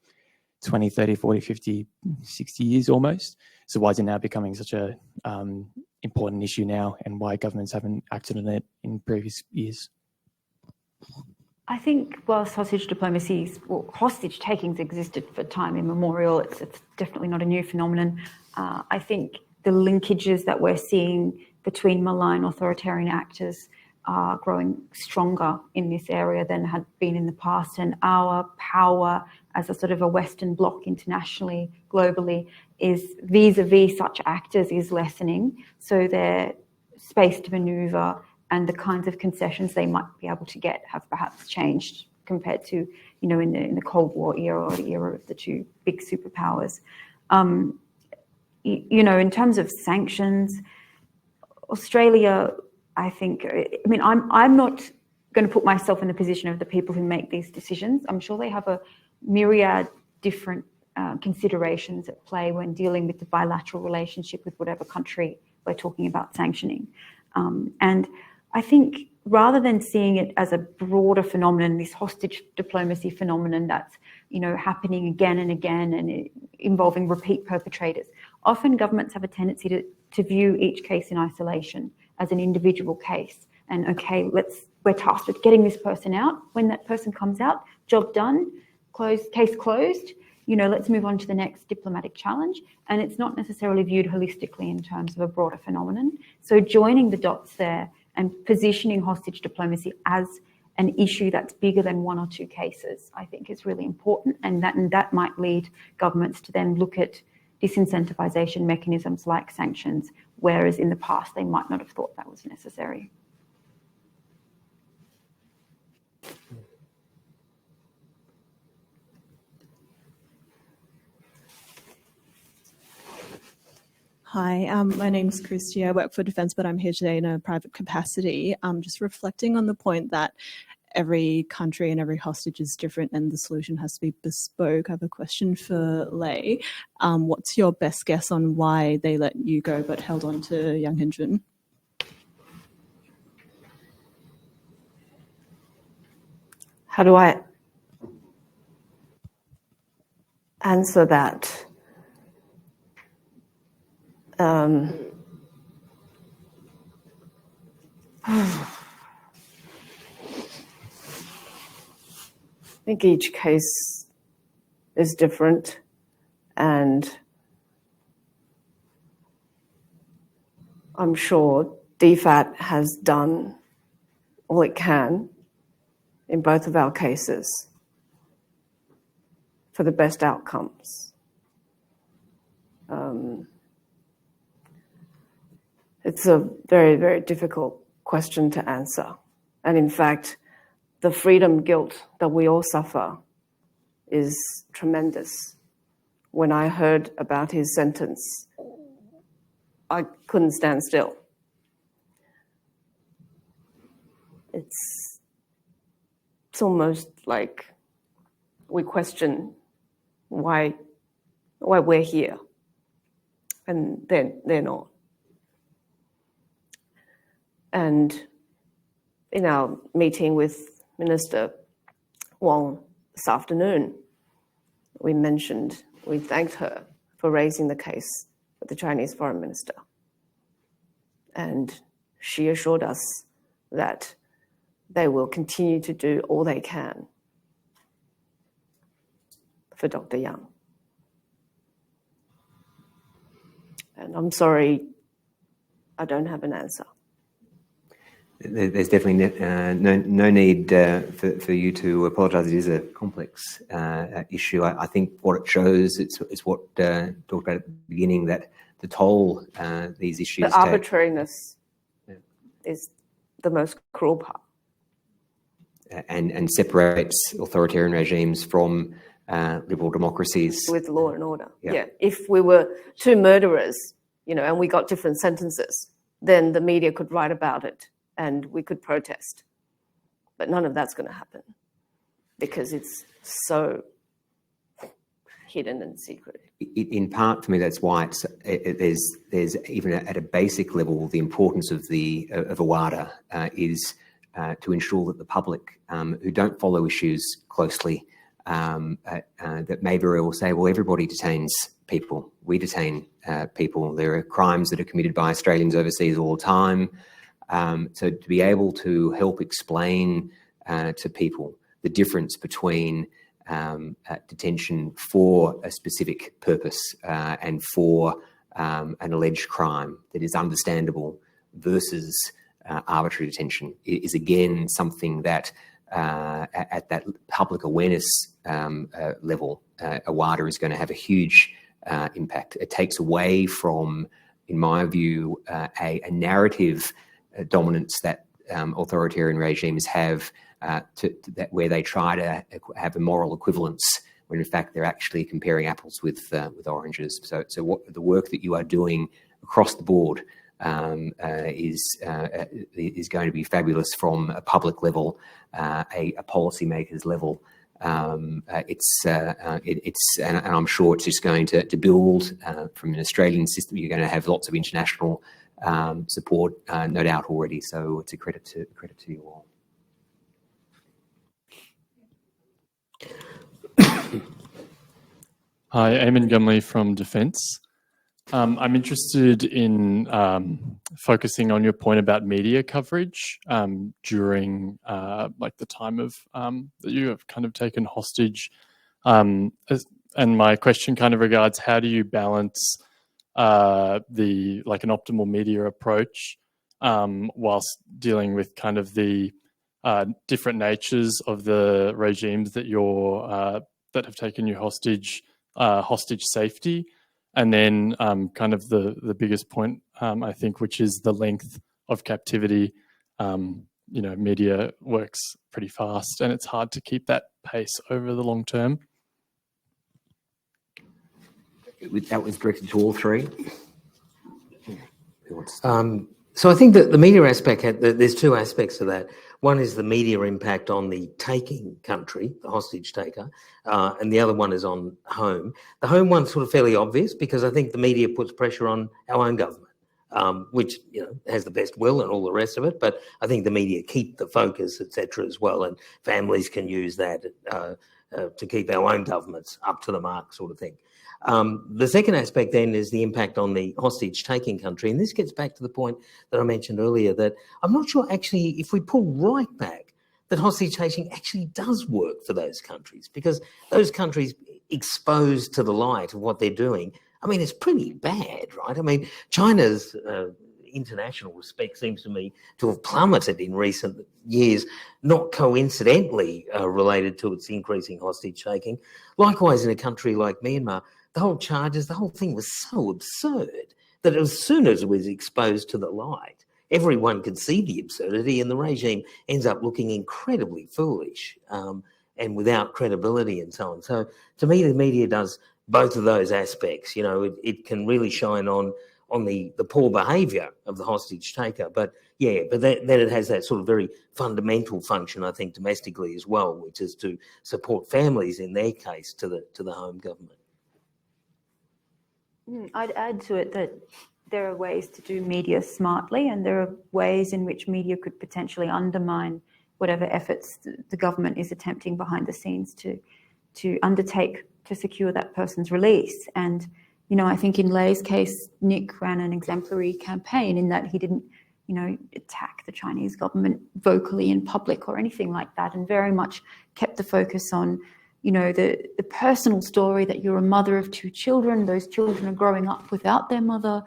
20, 30, 40, 50, 60 years almost. So why is it now becoming such a important issue now, and why governments haven't acted on it in previous years? I think whilst hostage takings existed for time immemorial, it's definitely not a new phenomenon. I think the linkages that we're seeing between malign authoritarian actors are growing stronger in this area than had been in the past, and our power as a sort of a Western bloc internationally, globally, is vis-a-vis such actors is lessening. So their space to manoeuvre and the kinds of concessions they might be able to get have perhaps changed compared to, in the Cold War era or the era of the two big superpowers. In terms of sanctions, Australia, I think, I'm not going to put myself in the position of the people who make these decisions. I'm sure they have a myriad different considerations at play when dealing with the bilateral relationship with whatever country we're talking about sanctioning. And I think rather than seeing it as a broader phenomenon, this hostage diplomacy phenomenon that's, happening again and again and involving repeat perpetrators, often governments have a tendency to view each case in isolation as an individual case. And okay, we're tasked with getting this person out. When that person comes out, job done, case closed, let's move on to the next diplomatic challenge. And it's not necessarily viewed holistically in terms of a broader phenomenon. So joining the dots there and positioning hostage diplomacy as an issue that's bigger than one or two cases, I think is really important. And that might lead governments to then look at disincentivization mechanisms like sanctions, whereas in the past they might not have thought that was necessary. Hi, my name's Christy. I work for Defence, but I'm here today in a private capacity. Just reflecting on the point that every country and every hostage is different and the solution has to be bespoke. I have a question for Lei. What's your best guess on why they let you go but held on to Yang Hengjun? How do I answer that? I think each case is different, and I'm sure DFAT has done all it can in both of our cases for the best outcomes. It's a very, very difficult question to answer. And in fact, the freedom guilt that we all suffer is tremendous. When I heard about his sentence, I couldn't stand still. It's almost like we question why we're here, and they're not. And in our meeting with Minister Wong this afternoon, we thanked her for raising the case with the Chinese foreign minister. And she assured us that they will continue to do all they can for Dr. Yang. And I'm sorry, I don't have an answer. There's definitely no need for you to apologise. It is a complex issue. I think what it shows, it's what talked about at the beginning, that the toll these issues The arbitrariness is the most cruel part. And separates authoritarian regimes from liberal democracies. With law and order. Yeah. Yeah. If we were two murderers, and we got different sentences, then the media could write about it and we could protest. But none of that's going to happen because it's so hidden and secret. In part, for me, that's why there's even at a basic level, the importance of AWADA is to ensure that the public who don't follow issues closely, that may very well say, well, everybody detains people. We detain people. There are crimes that are committed by Australians overseas all the time. So to be able to help explain to people the difference between detention for a specific purpose and for an alleged crime that is understandable versus arbitrary detention is again something that at that public awareness level, AWADA is going to have a huge impact. It takes away from, in my view, a narrative dominance that authoritarian regimes have where they try to have a moral equivalence when in fact they're actually comparing apples with oranges. So what the work that you are doing across the board is going to be fabulous from a public level, a policymakers level. And I'm sure it's just going to build from an Australian system. You're going to have lots of international support, no doubt already. So it's a credit to you all. Hi, Eamon Gumley from Defence. I'm interested in focusing on your point about media coverage during the time of that you have kind of taken hostage. And my question kind of regards, how do you balance an optimal media approach whilst dealing with kind of the different natures of the regimes that that have taken you hostage, hostage safety, and then kind of the biggest point, I think, which is the length of captivity. Media works pretty fast and it's hard to keep that pace over the long term. That was directed to all three. So I think that the media aspect, there's two aspects to that. One is the media impact on the taking country, the hostage taker, and the other one is on home. The home one's sort of fairly obvious because I think the media puts pressure on our own government, which has the best will and all the rest of it. But I think the media keep the focus, etc., as well, and families can use that to keep our own governments up to the mark, sort of thing. The second aspect then is the impact on the hostage-taking country. And this gets back to the point that I mentioned earlier, that I'm not sure actually if we pull right back that hostage-taking actually does work for those countries, because those countries exposed to the light of what they're doing, I mean, it's pretty bad, right? I mean, China's international respect seems to me to have plummeted in recent years, not coincidentally related to its increasing hostage-taking. Likewise, in a country like Myanmar, the whole thing was so absurd that as soon as it was exposed to the light, everyone could see the absurdity and the regime ends up looking incredibly foolish and without credibility and so on. So to me, the media does both of those aspects. It can really shine on the poor behaviour of the hostage taker, but then it has that sort of very fundamental function, I think, domestically as well, which is to support families in their case to the home government. I'd add to it that there are ways to do media smartly, and there are ways in which media could potentially undermine whatever efforts the government is attempting behind the scenes to undertake to secure that person's release. And I think in Lei's case, Nick ran an exemplary campaign in that he didn't, attack the Chinese government vocally in public or anything like that, and very much kept the focus on, the personal story that you're a mother of 2 children, those children are growing up without their mother,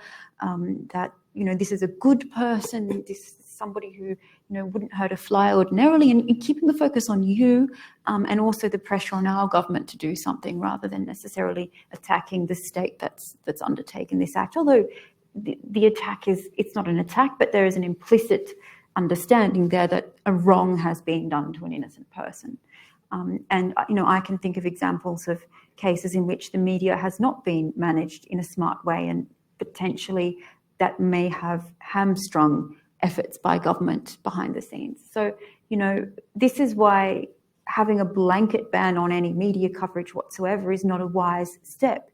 that, this is a good person, this is somebody who, wouldn't hurt a fly ordinarily, and keeping the focus on you, and also the pressure on our government to do something rather than necessarily attacking the state that's undertaken this act. Although the attack it's not an attack, but there is an implicit understanding there that a wrong has been done to an innocent person. And I can think of examples of cases in which the media has not been managed in a smart way, and potentially that may have hamstrung efforts by government behind the scenes. So, this is why having a blanket ban on any media coverage whatsoever is not a wise step.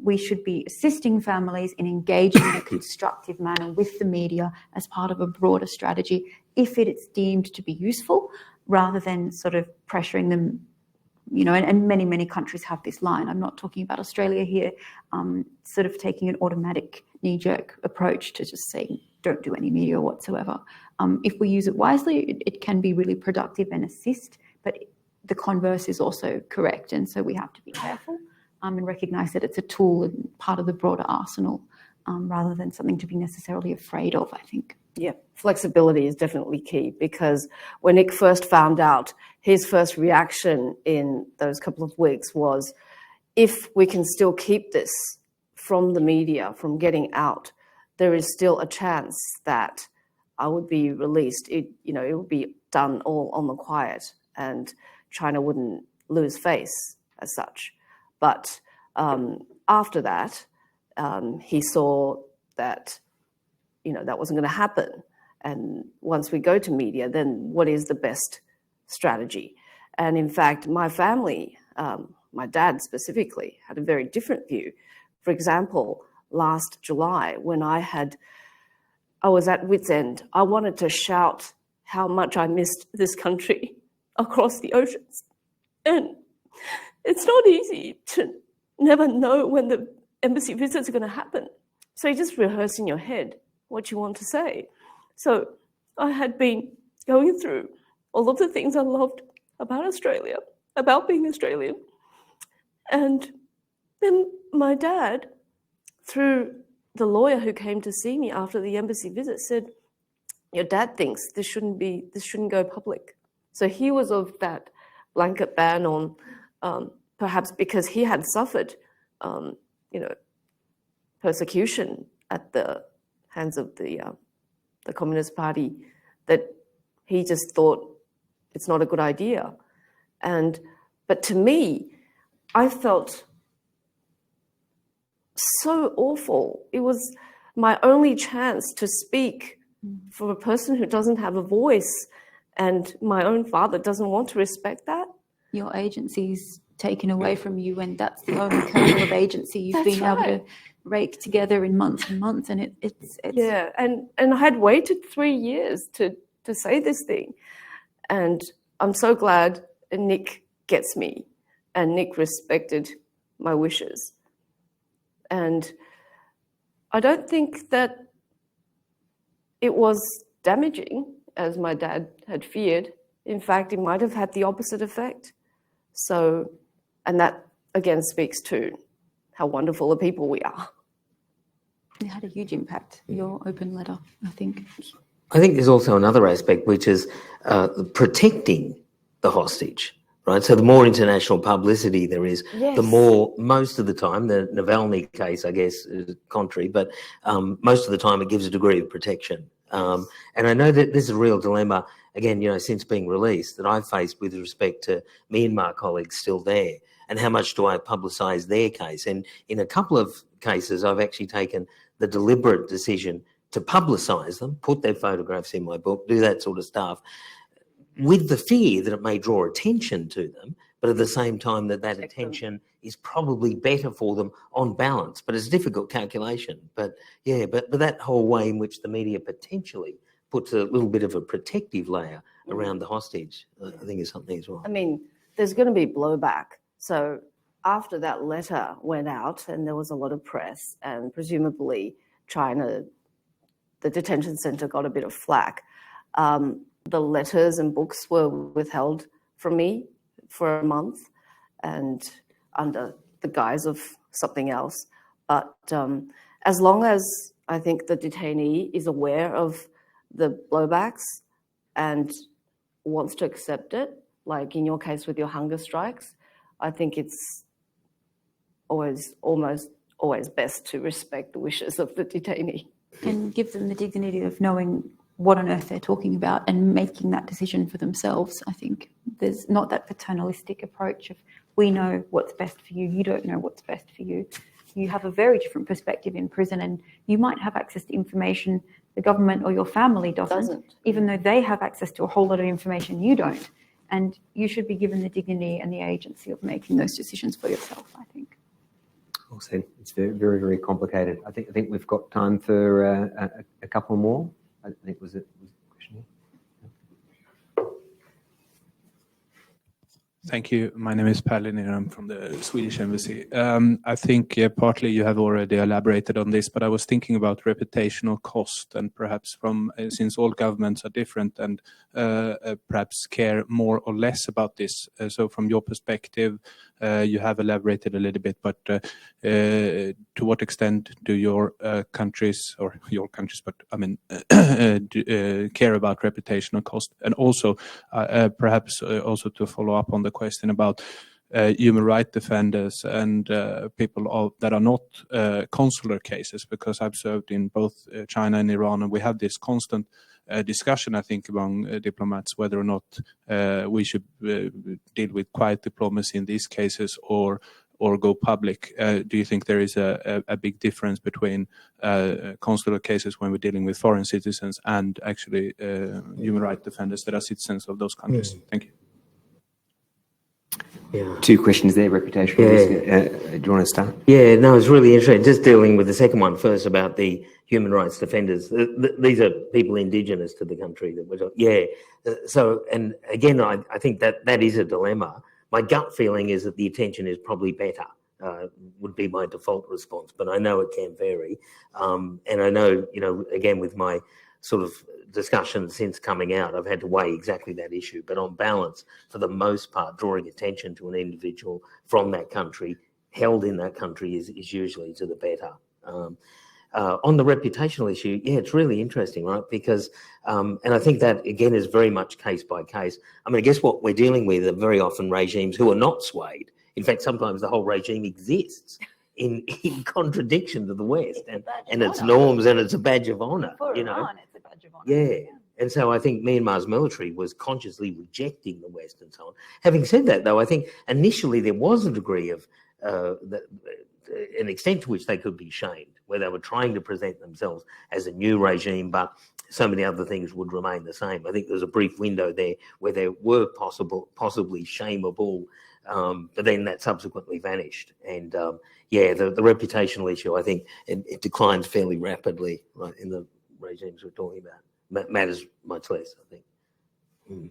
We should be assisting families in engaging in a constructive manner with the media as part of a broader strategy if it is deemed to be useful, rather than sort of pressuring them, and many, many countries have this line. I'm not talking about Australia here, sort of taking an automatic knee-jerk approach to just saying, don't do any media whatsoever. If we use it wisely, it can be really productive and assist, but the converse is also correct. And so we have to be careful and recognise that it's a tool and part of the broader arsenal, rather than something to be necessarily afraid of, I think. Yeah, flexibility is definitely key, because when Nick first found out, his first reaction in those couple of weeks was, if we can still keep this from the media, from getting out, there is still a chance that I would be released. It would be done all on the quiet, and China wouldn't lose face as such. But after that, he saw that, that wasn't going to happen. And once we go to media, then what is the best strategy? And in fact, my family, my dad specifically, had a very different view. For example, last July, when I was at wit's end, I wanted to shout how much I missed this country across the oceans. And it's not easy to never know when the embassy visits are going to happen. So you just rehearse in your head what you want to say. So I had been going through all of the things I loved about Australia, about being Australian. And then my dad, through the lawyer who came to see me after the embassy visit, said, your dad thinks this shouldn't go public. So he was of that blanket ban on, perhaps because he had suffered, persecution at the hands of the Communist Party, that he just thought it's not a good idea. But to me, I felt so awful. It was my only chance to speak for a person who doesn't have a voice, and my own father doesn't want to respect that. Your agency's taken away from you, and that's the only kernel of agency you've been able to rake together in months and months, and it's yeah. And I had waited 3 years to say this thing, and I'm so glad Nick gets me, and Nick respected my wishes. And I don't think that it was damaging, as my dad had feared. In fact, it might have had the opposite effect. So, and that again speaks to how wonderful a people we are. It had a huge impact, your open letter, I think. I think there's also another aspect, which is protecting the hostage, right? So the more international publicity there is, yes, the more, most of the time, the Navalny case, I guess, is contrary, but most of the time it gives a degree of protection. And I know that this is a real dilemma, again, since being released, that I've faced with respect to Myanmar colleagues still there, and how much do I publicise their case? And in a couple of cases, I've actually taken the deliberate decision to publicise them, put their photographs in my book, do that sort of stuff, with the fear that it may draw attention to them, but at the same time that attention is probably better for them on balance. But it's a difficult calculation. But yeah, but that whole way in which the media potentially puts a little bit of a protective layer around the hostage, I think is something as well. I mean, there's going to be blowback. So after that letter went out and there was a lot of press, and presumably China, the detention center got a bit of flack, the letters and books were withheld from me for a month and under the guise of something else. But as long as I think the detainee is aware of the blowbacks and wants to accept it, like in your case with your hunger strikes, I think it's almost always best to respect the wishes of the detainee. And give them the dignity of knowing what on earth they're talking about and making that decision for themselves. I think there's not that paternalistic approach of, we know what's best for you, you don't know what's best for you. You have a very different perspective in prison, and you might have access to information the government or your family doesn't, even though they have access to a whole lot of information you don't. And you should be given the dignity and the agency of making those decisions for yourself, I think. Well said. It's very, very, very complicated. I think we've got time for a couple more. I think was a question here. Thank you. My name is Per Linnér. I'm from the Swedish Embassy. I think partly you have already elaborated on this, but I was thinking about reputational cost, and perhaps from since all governments are different and perhaps care more or less about this. So from your perspective, you have elaborated a little bit, but to what extent do your countries, but I mean, care about reputational cost? And also, perhaps also to follow up on the question about human rights defenders and people that are not consular cases, because I've served in both China and Iran, and we have this constant discussion, I think, among diplomats whether or not we should deal with quiet diplomacy in these cases or go public. Do you think there is a big difference between consular cases when we're dealing with foreign citizens and actually human rights defenders that are citizens of those countries? Thank you. Yeah. Two questions there, reputational risk. Do you want to start? Yeah, no, it's really interesting. Just dealing with the second one first about the human rights defenders. These are people indigenous to the country that we're talking. Yeah. So, and again, I think that is a dilemma. My gut feeling is that the attention is probably better, would be my default response, but I know it can vary. And I know, again, with my sort of discussion since coming out, I've had to weigh exactly that issue. But on balance, for the most part, drawing attention to an individual from that country, held in that country, is usually to the better. On the reputational issue, yeah, it's really interesting, right? Because, and I think that, again, is very much case by case. I mean, I guess what we're dealing with are very often regimes who are not swayed. In fact, sometimes the whole regime exists in contradiction to the West and its norms, and it's a badge of honor. For Iran, it's a badge of honor. Yeah. And so I think Myanmar's military was consciously rejecting the West and so on. Having said that, though, I think initially there was a degree of an extent to which they could be shamed, where they were trying to present themselves as a new regime, but so many other things would remain the same. I think there's a brief window there where there were possibly shameable, but then that subsequently vanished. And the reputational issue, I think it declines fairly rapidly, right, in the regimes we're talking about. Matters much less, I think. Mm.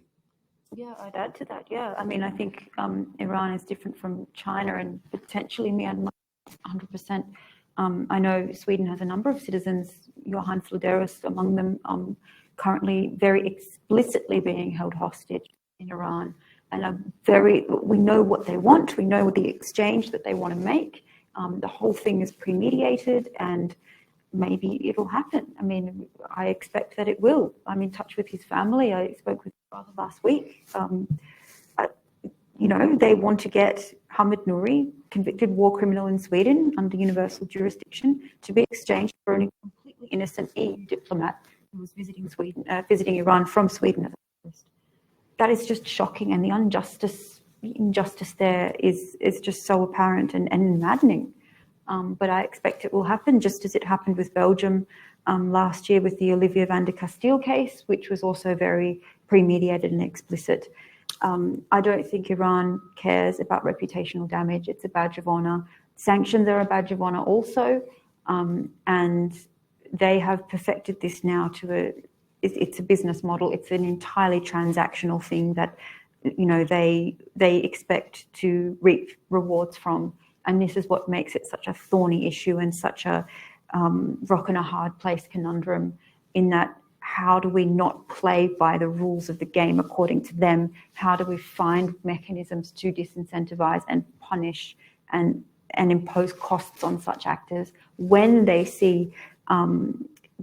Yeah, I'd add to that. Yeah, I mean, I think Iran is different from China and potentially Myanmar 100%. I know Sweden has a number of citizens, Johan Floderus among them, currently very explicitly being held hostage in Iran. And we know what they want. We know the exchange that they want to make. The whole thing is pre-mediated, and maybe it'll happen. I mean, I expect that it will. I'm in touch with his family. I spoke with his brother last week. They want to get Hamid Nouri, convicted war criminal in Sweden under universal jurisdiction, to be exchanged for a completely innocent EU diplomat who was visiting Iran from Sweden. That is just shocking, and the injustice there is just so apparent and maddening. But I expect it will happen, just as it happened with Belgium last year with the Olivia van der Kasteel case, which was also very pre-mediated and explicit. I don't think Iran cares about reputational damage. It's a badge of honor. Sanctions are a badge of honor also, and they have perfected this now to it's a business model. It's an entirely transactional thing that they expect to reap rewards from. And this is what makes it such a thorny issue and such a rock and a hard place conundrum, in that how do we not play by the rules of the game according to them? How do we find mechanisms to disincentivize and punish and impose costs on such actors when they see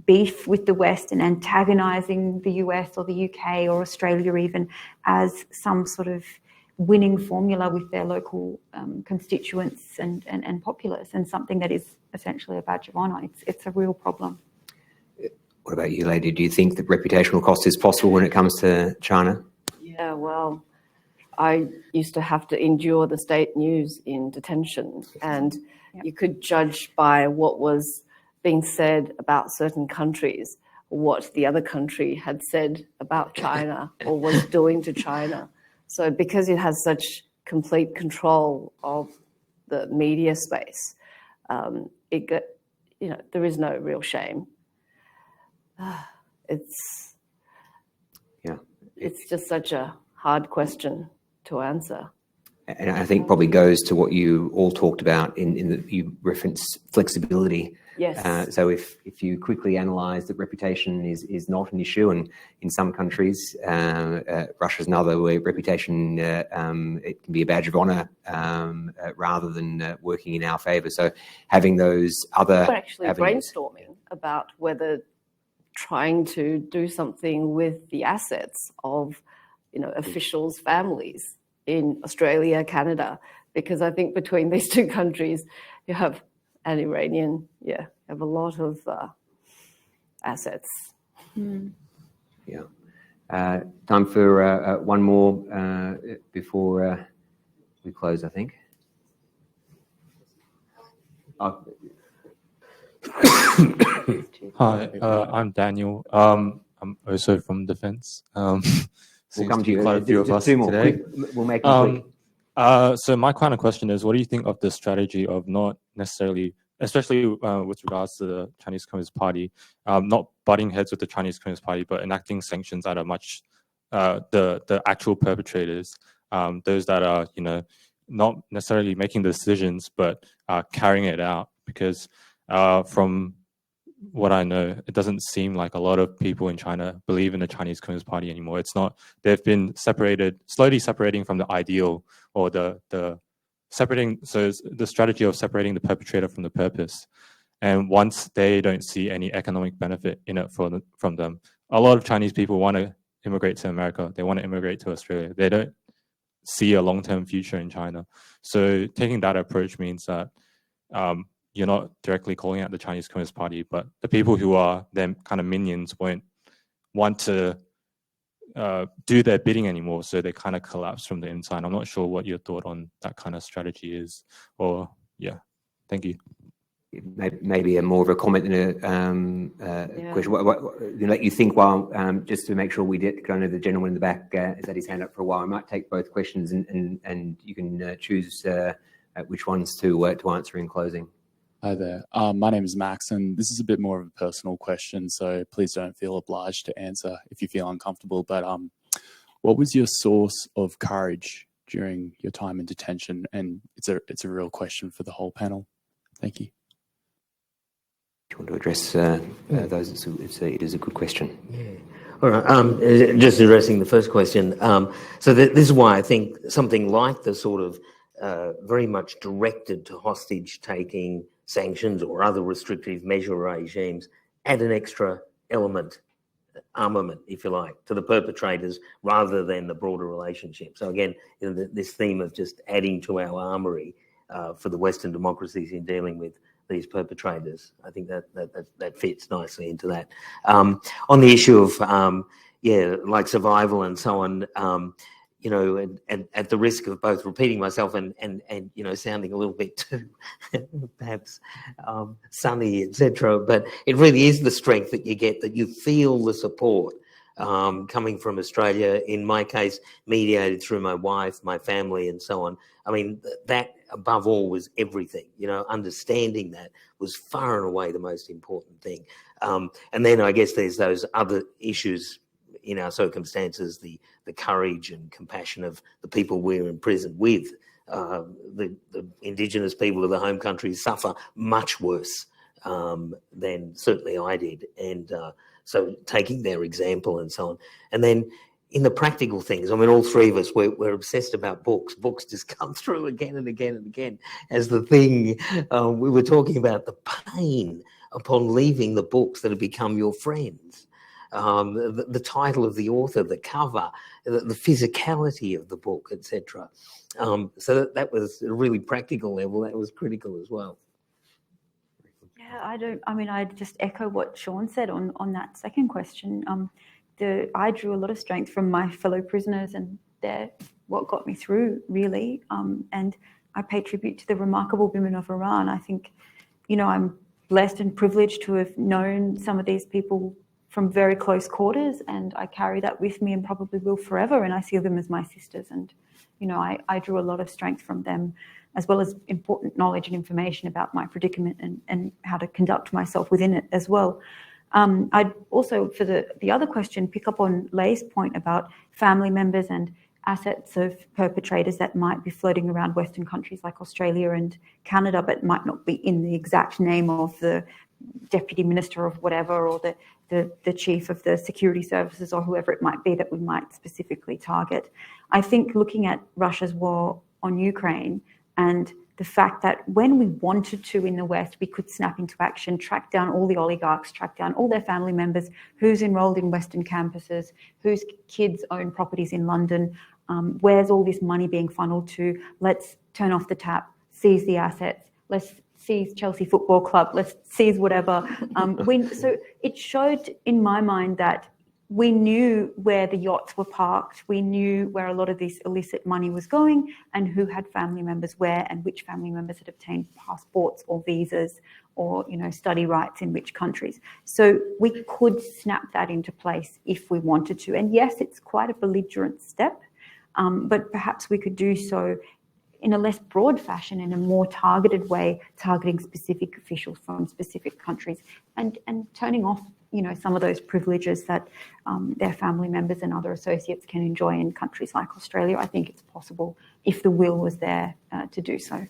beef with the West and antagonizing the US or the UK or Australia even as some sort of winning formula with their local constituents and populace, and something that is essentially a badge of honor. It's a real problem. What about you, Lady? Do you think that reputational cost is possible when it comes to China? Yeah, well, I used to have to endure the state news in detention, and you could judge by what was being said about certain countries, what the other country had said about China or was doing to China. So because it has such complete control of the media space, there is no real shame. It's just such a hard question to answer. And I think probably goes to what you all talked about in that you reference flexibility. Yes. So if you quickly analyse that reputation is not an issue, and in some countries, Russia's another, where reputation it can be a badge of honour rather than working in our favour. So having those other We're actually avenues. brainstorming about whether trying to do something with the assets of officials' families in Australia, Canada, because I think between these two countries, you have an Iranian, have a lot of assets. Yeah. Time for one more before we close, I think. Hi, I'm Daniel. I'm also from Defence. We'll come to you. Quite a few of us two more. today. Quick. We'll make them quick. So my kind of question is, what do you think of the strategy of not necessarily, especially with regards to the Chinese Communist Party, not butting heads with the Chinese Communist Party, but enacting sanctions that are much the actual perpetrators, those that are not necessarily making the decisions, but carrying it out? Because from what I know, it doesn't seem like a lot of people in China believe in the Chinese Communist Party anymore. It's not, they've been slowly separating from the ideal, or the separating, so it's the strategy of separating the perpetrator from the purpose. And once they don't see any economic benefit in it from them, a lot of Chinese people want to immigrate to America. They want to immigrate to Australia. They don't see a long-term future in China. So taking that approach means that you're not directly calling out the Chinese Communist Party, but the people who are their kind of minions won't want to do their bidding anymore, so they kind of collapse from the inside. I'm not sure what your thought on that kind of strategy is, or thank you. Maybe more of a comment than a question. What let you think while, just to make sure we get going to the gentleman in the back has had his hand up for a while. I might take both questions and you can choose which ones to answer in closing. Hi there. My name is Max, and this is a bit more of a personal question, so please don't feel obliged to answer if you feel uncomfortable. But what was your source of courage during your time in detention? And it's a real question for the whole panel. Thank you. Do you want to address those? It is a good question. Yeah. All right. Just addressing the first question. So this is why I think something like the sort of very much directed to hostage-taking sanctions or other restrictive measure regimes add an extra element, armament, if you like, to the perpetrators rather than the broader relationship. So again, this theme of just adding to our armory for the Western democracies in dealing with these perpetrators, I think that fits nicely into that. On the issue of like survival and so on, and at the risk of both repeating myself and sounding a little bit too perhaps sunny, etc. But it really is the strength that you get, that you feel the support coming from Australia. In my case, mediated through my wife, my family, and so on. I mean, that above all was everything. Understanding that was far and away the most important thing. And then I guess there's those other issues in our circumstances, the courage and compassion of the people we're imprisoned with. The Indigenous people of the home countries suffer much worse than certainly I did. And so taking their example and so on. And then in the practical things, I mean, all three of us, we're obsessed about books. Books just come through again and again and again as the thing. We were talking about the pain upon leaving the books that have become your friends. The title of the author, the cover, the physicality of the book, etc. So that was a really practical level. That was critical as well. Yeah, I just echo what Sean said on that second question. I drew a lot of strength from my fellow prisoners, and they're what got me through, really. And I pay tribute to the remarkable women of Iran. I think, I'm blessed and privileged to have known some of these people from very close quarters, and I carry that with me and probably will forever. And I see them as my sisters, and I drew a lot of strength from them, as well as important knowledge and information about my predicament and how to conduct myself within it as well. I'd also, for the other question, pick up on Lei's point about family members and assets of perpetrators that might be floating around Western countries like Australia and Canada, but might not be in the exact name of the deputy minister of whatever, or the chief of the security services, or whoever it might be that we might specifically target. I think looking at Russia's war on Ukraine and the fact that when we wanted to in the West, we could snap into action, track down all the oligarchs, track down all their family members, who's enrolled in Western campuses, whose kids own properties in London, where's all this money being funneled to? Let's turn off the tap, seize the assets, let's seize Chelsea Football Club, let's seize whatever. So it showed in my mind that we knew where the yachts were parked, we knew where a lot of this illicit money was going, and who had family members where, and which family members had obtained passports or visas or study rights in which countries. So we could snap that into place if we wanted to. And yes, it's quite a belligerent step, but perhaps we could do so in a less broad fashion, in a more targeted way, targeting specific officials from specific countries, and turning off some of those privileges that their family members and other associates can enjoy in countries like Australia. I think it's possible if the will was there to do so. Thank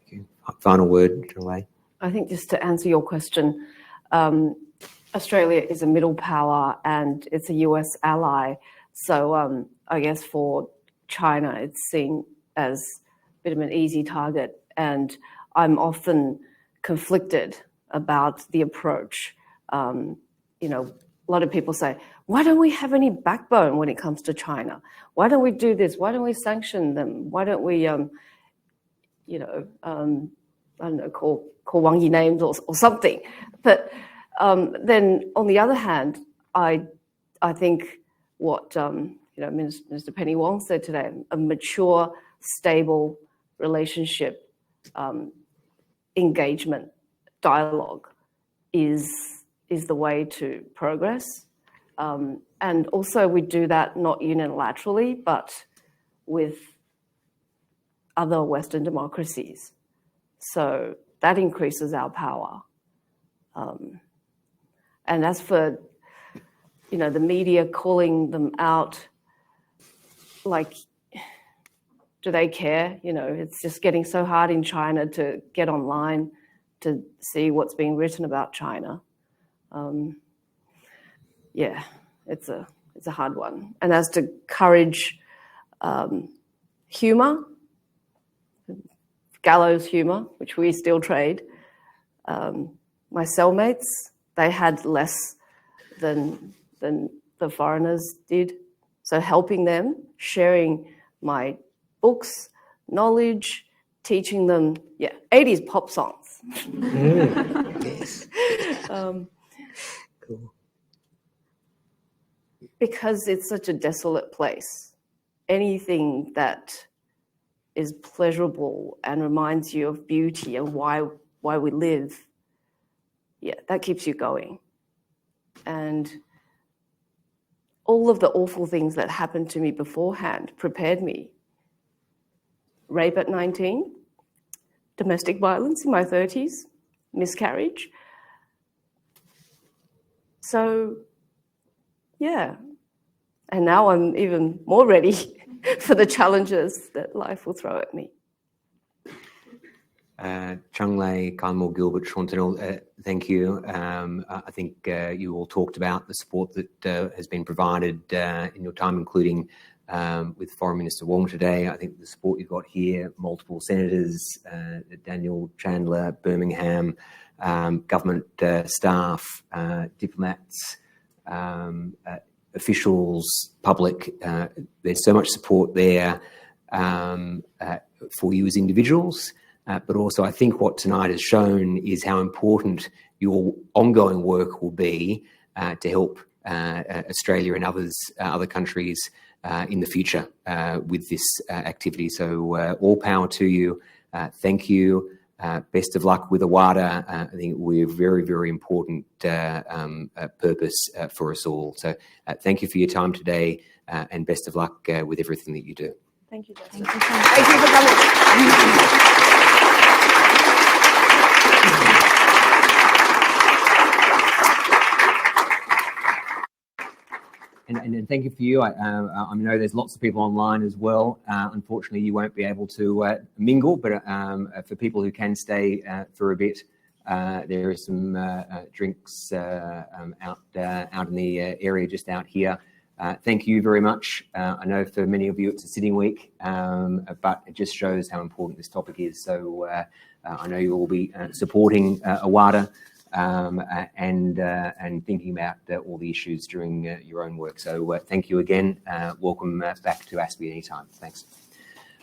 you. Final word, Cheng Lei. I think just to answer your question, Australia is a middle power and it's a US ally. So I guess for China, it's seen as a bit of an easy target. And I'm often conflicted about the approach. A lot of people say, why don't we have any backbone when it comes to China? Why don't we do this? Why don't we sanction them? Why don't we, I don't know, call Wang Yi names or something? But then on the other hand, I think what Minister Penny Wong said today, a mature, stable relationship, engagement, dialogue is the way to progress. And also we do that not unilaterally, but with other Western democracies. So that increases our power. And as for, the media calling them out, like, do they care? It's just getting so hard in China to get online to see what's being written about China. It's a hard one. And as to courage, humor, gallows humor, which we still trade, my cellmates, they had less than the foreigners did. So helping them, sharing my books, knowledge, teaching them, 80s pop songs. Yes. Cool. Because it's such a desolate place. Anything that is pleasurable and reminds you of beauty and why we live, that keeps you going. And all of the awful things that happened to me beforehand prepared me. Rape at 19, domestic violence in my 30s, miscarriage. So, And now I'm even more ready for the challenges that life will throw at me. Cheng Lei, Kylie, Moore-Gilbert, Turnell, thank you. I think you all talked about the support that has been provided in your time, including with Foreign Minister Wong today. I think the support you've got here, multiple senators, Daniel Chandler, Birmingham, government staff, diplomats, officials, public, there's so much support there for you as individuals. But also I think what tonight has shown is how important your ongoing work will be to help Australia and other countries in the future with this activity. So all power to you. Thank you. Best of luck with AWADA. I think we're very, very important purpose for us all. So thank you for your time today and best of luck with everything that you do. Thank you, Justin. Thank you so much. Thank you for coming. And thank you for you. I know there's lots of people online as well. Unfortunately, you won't be able to mingle, but for people who can stay for a bit, there is some drinks out in the area just out here. Thank you very much. I know for many of you it's a sitting week, but it just shows how important this topic is. So I know you will be supporting AWADA. And thinking about all the issues during your own work. So thank you again. Welcome back to ASPI anytime. Thanks.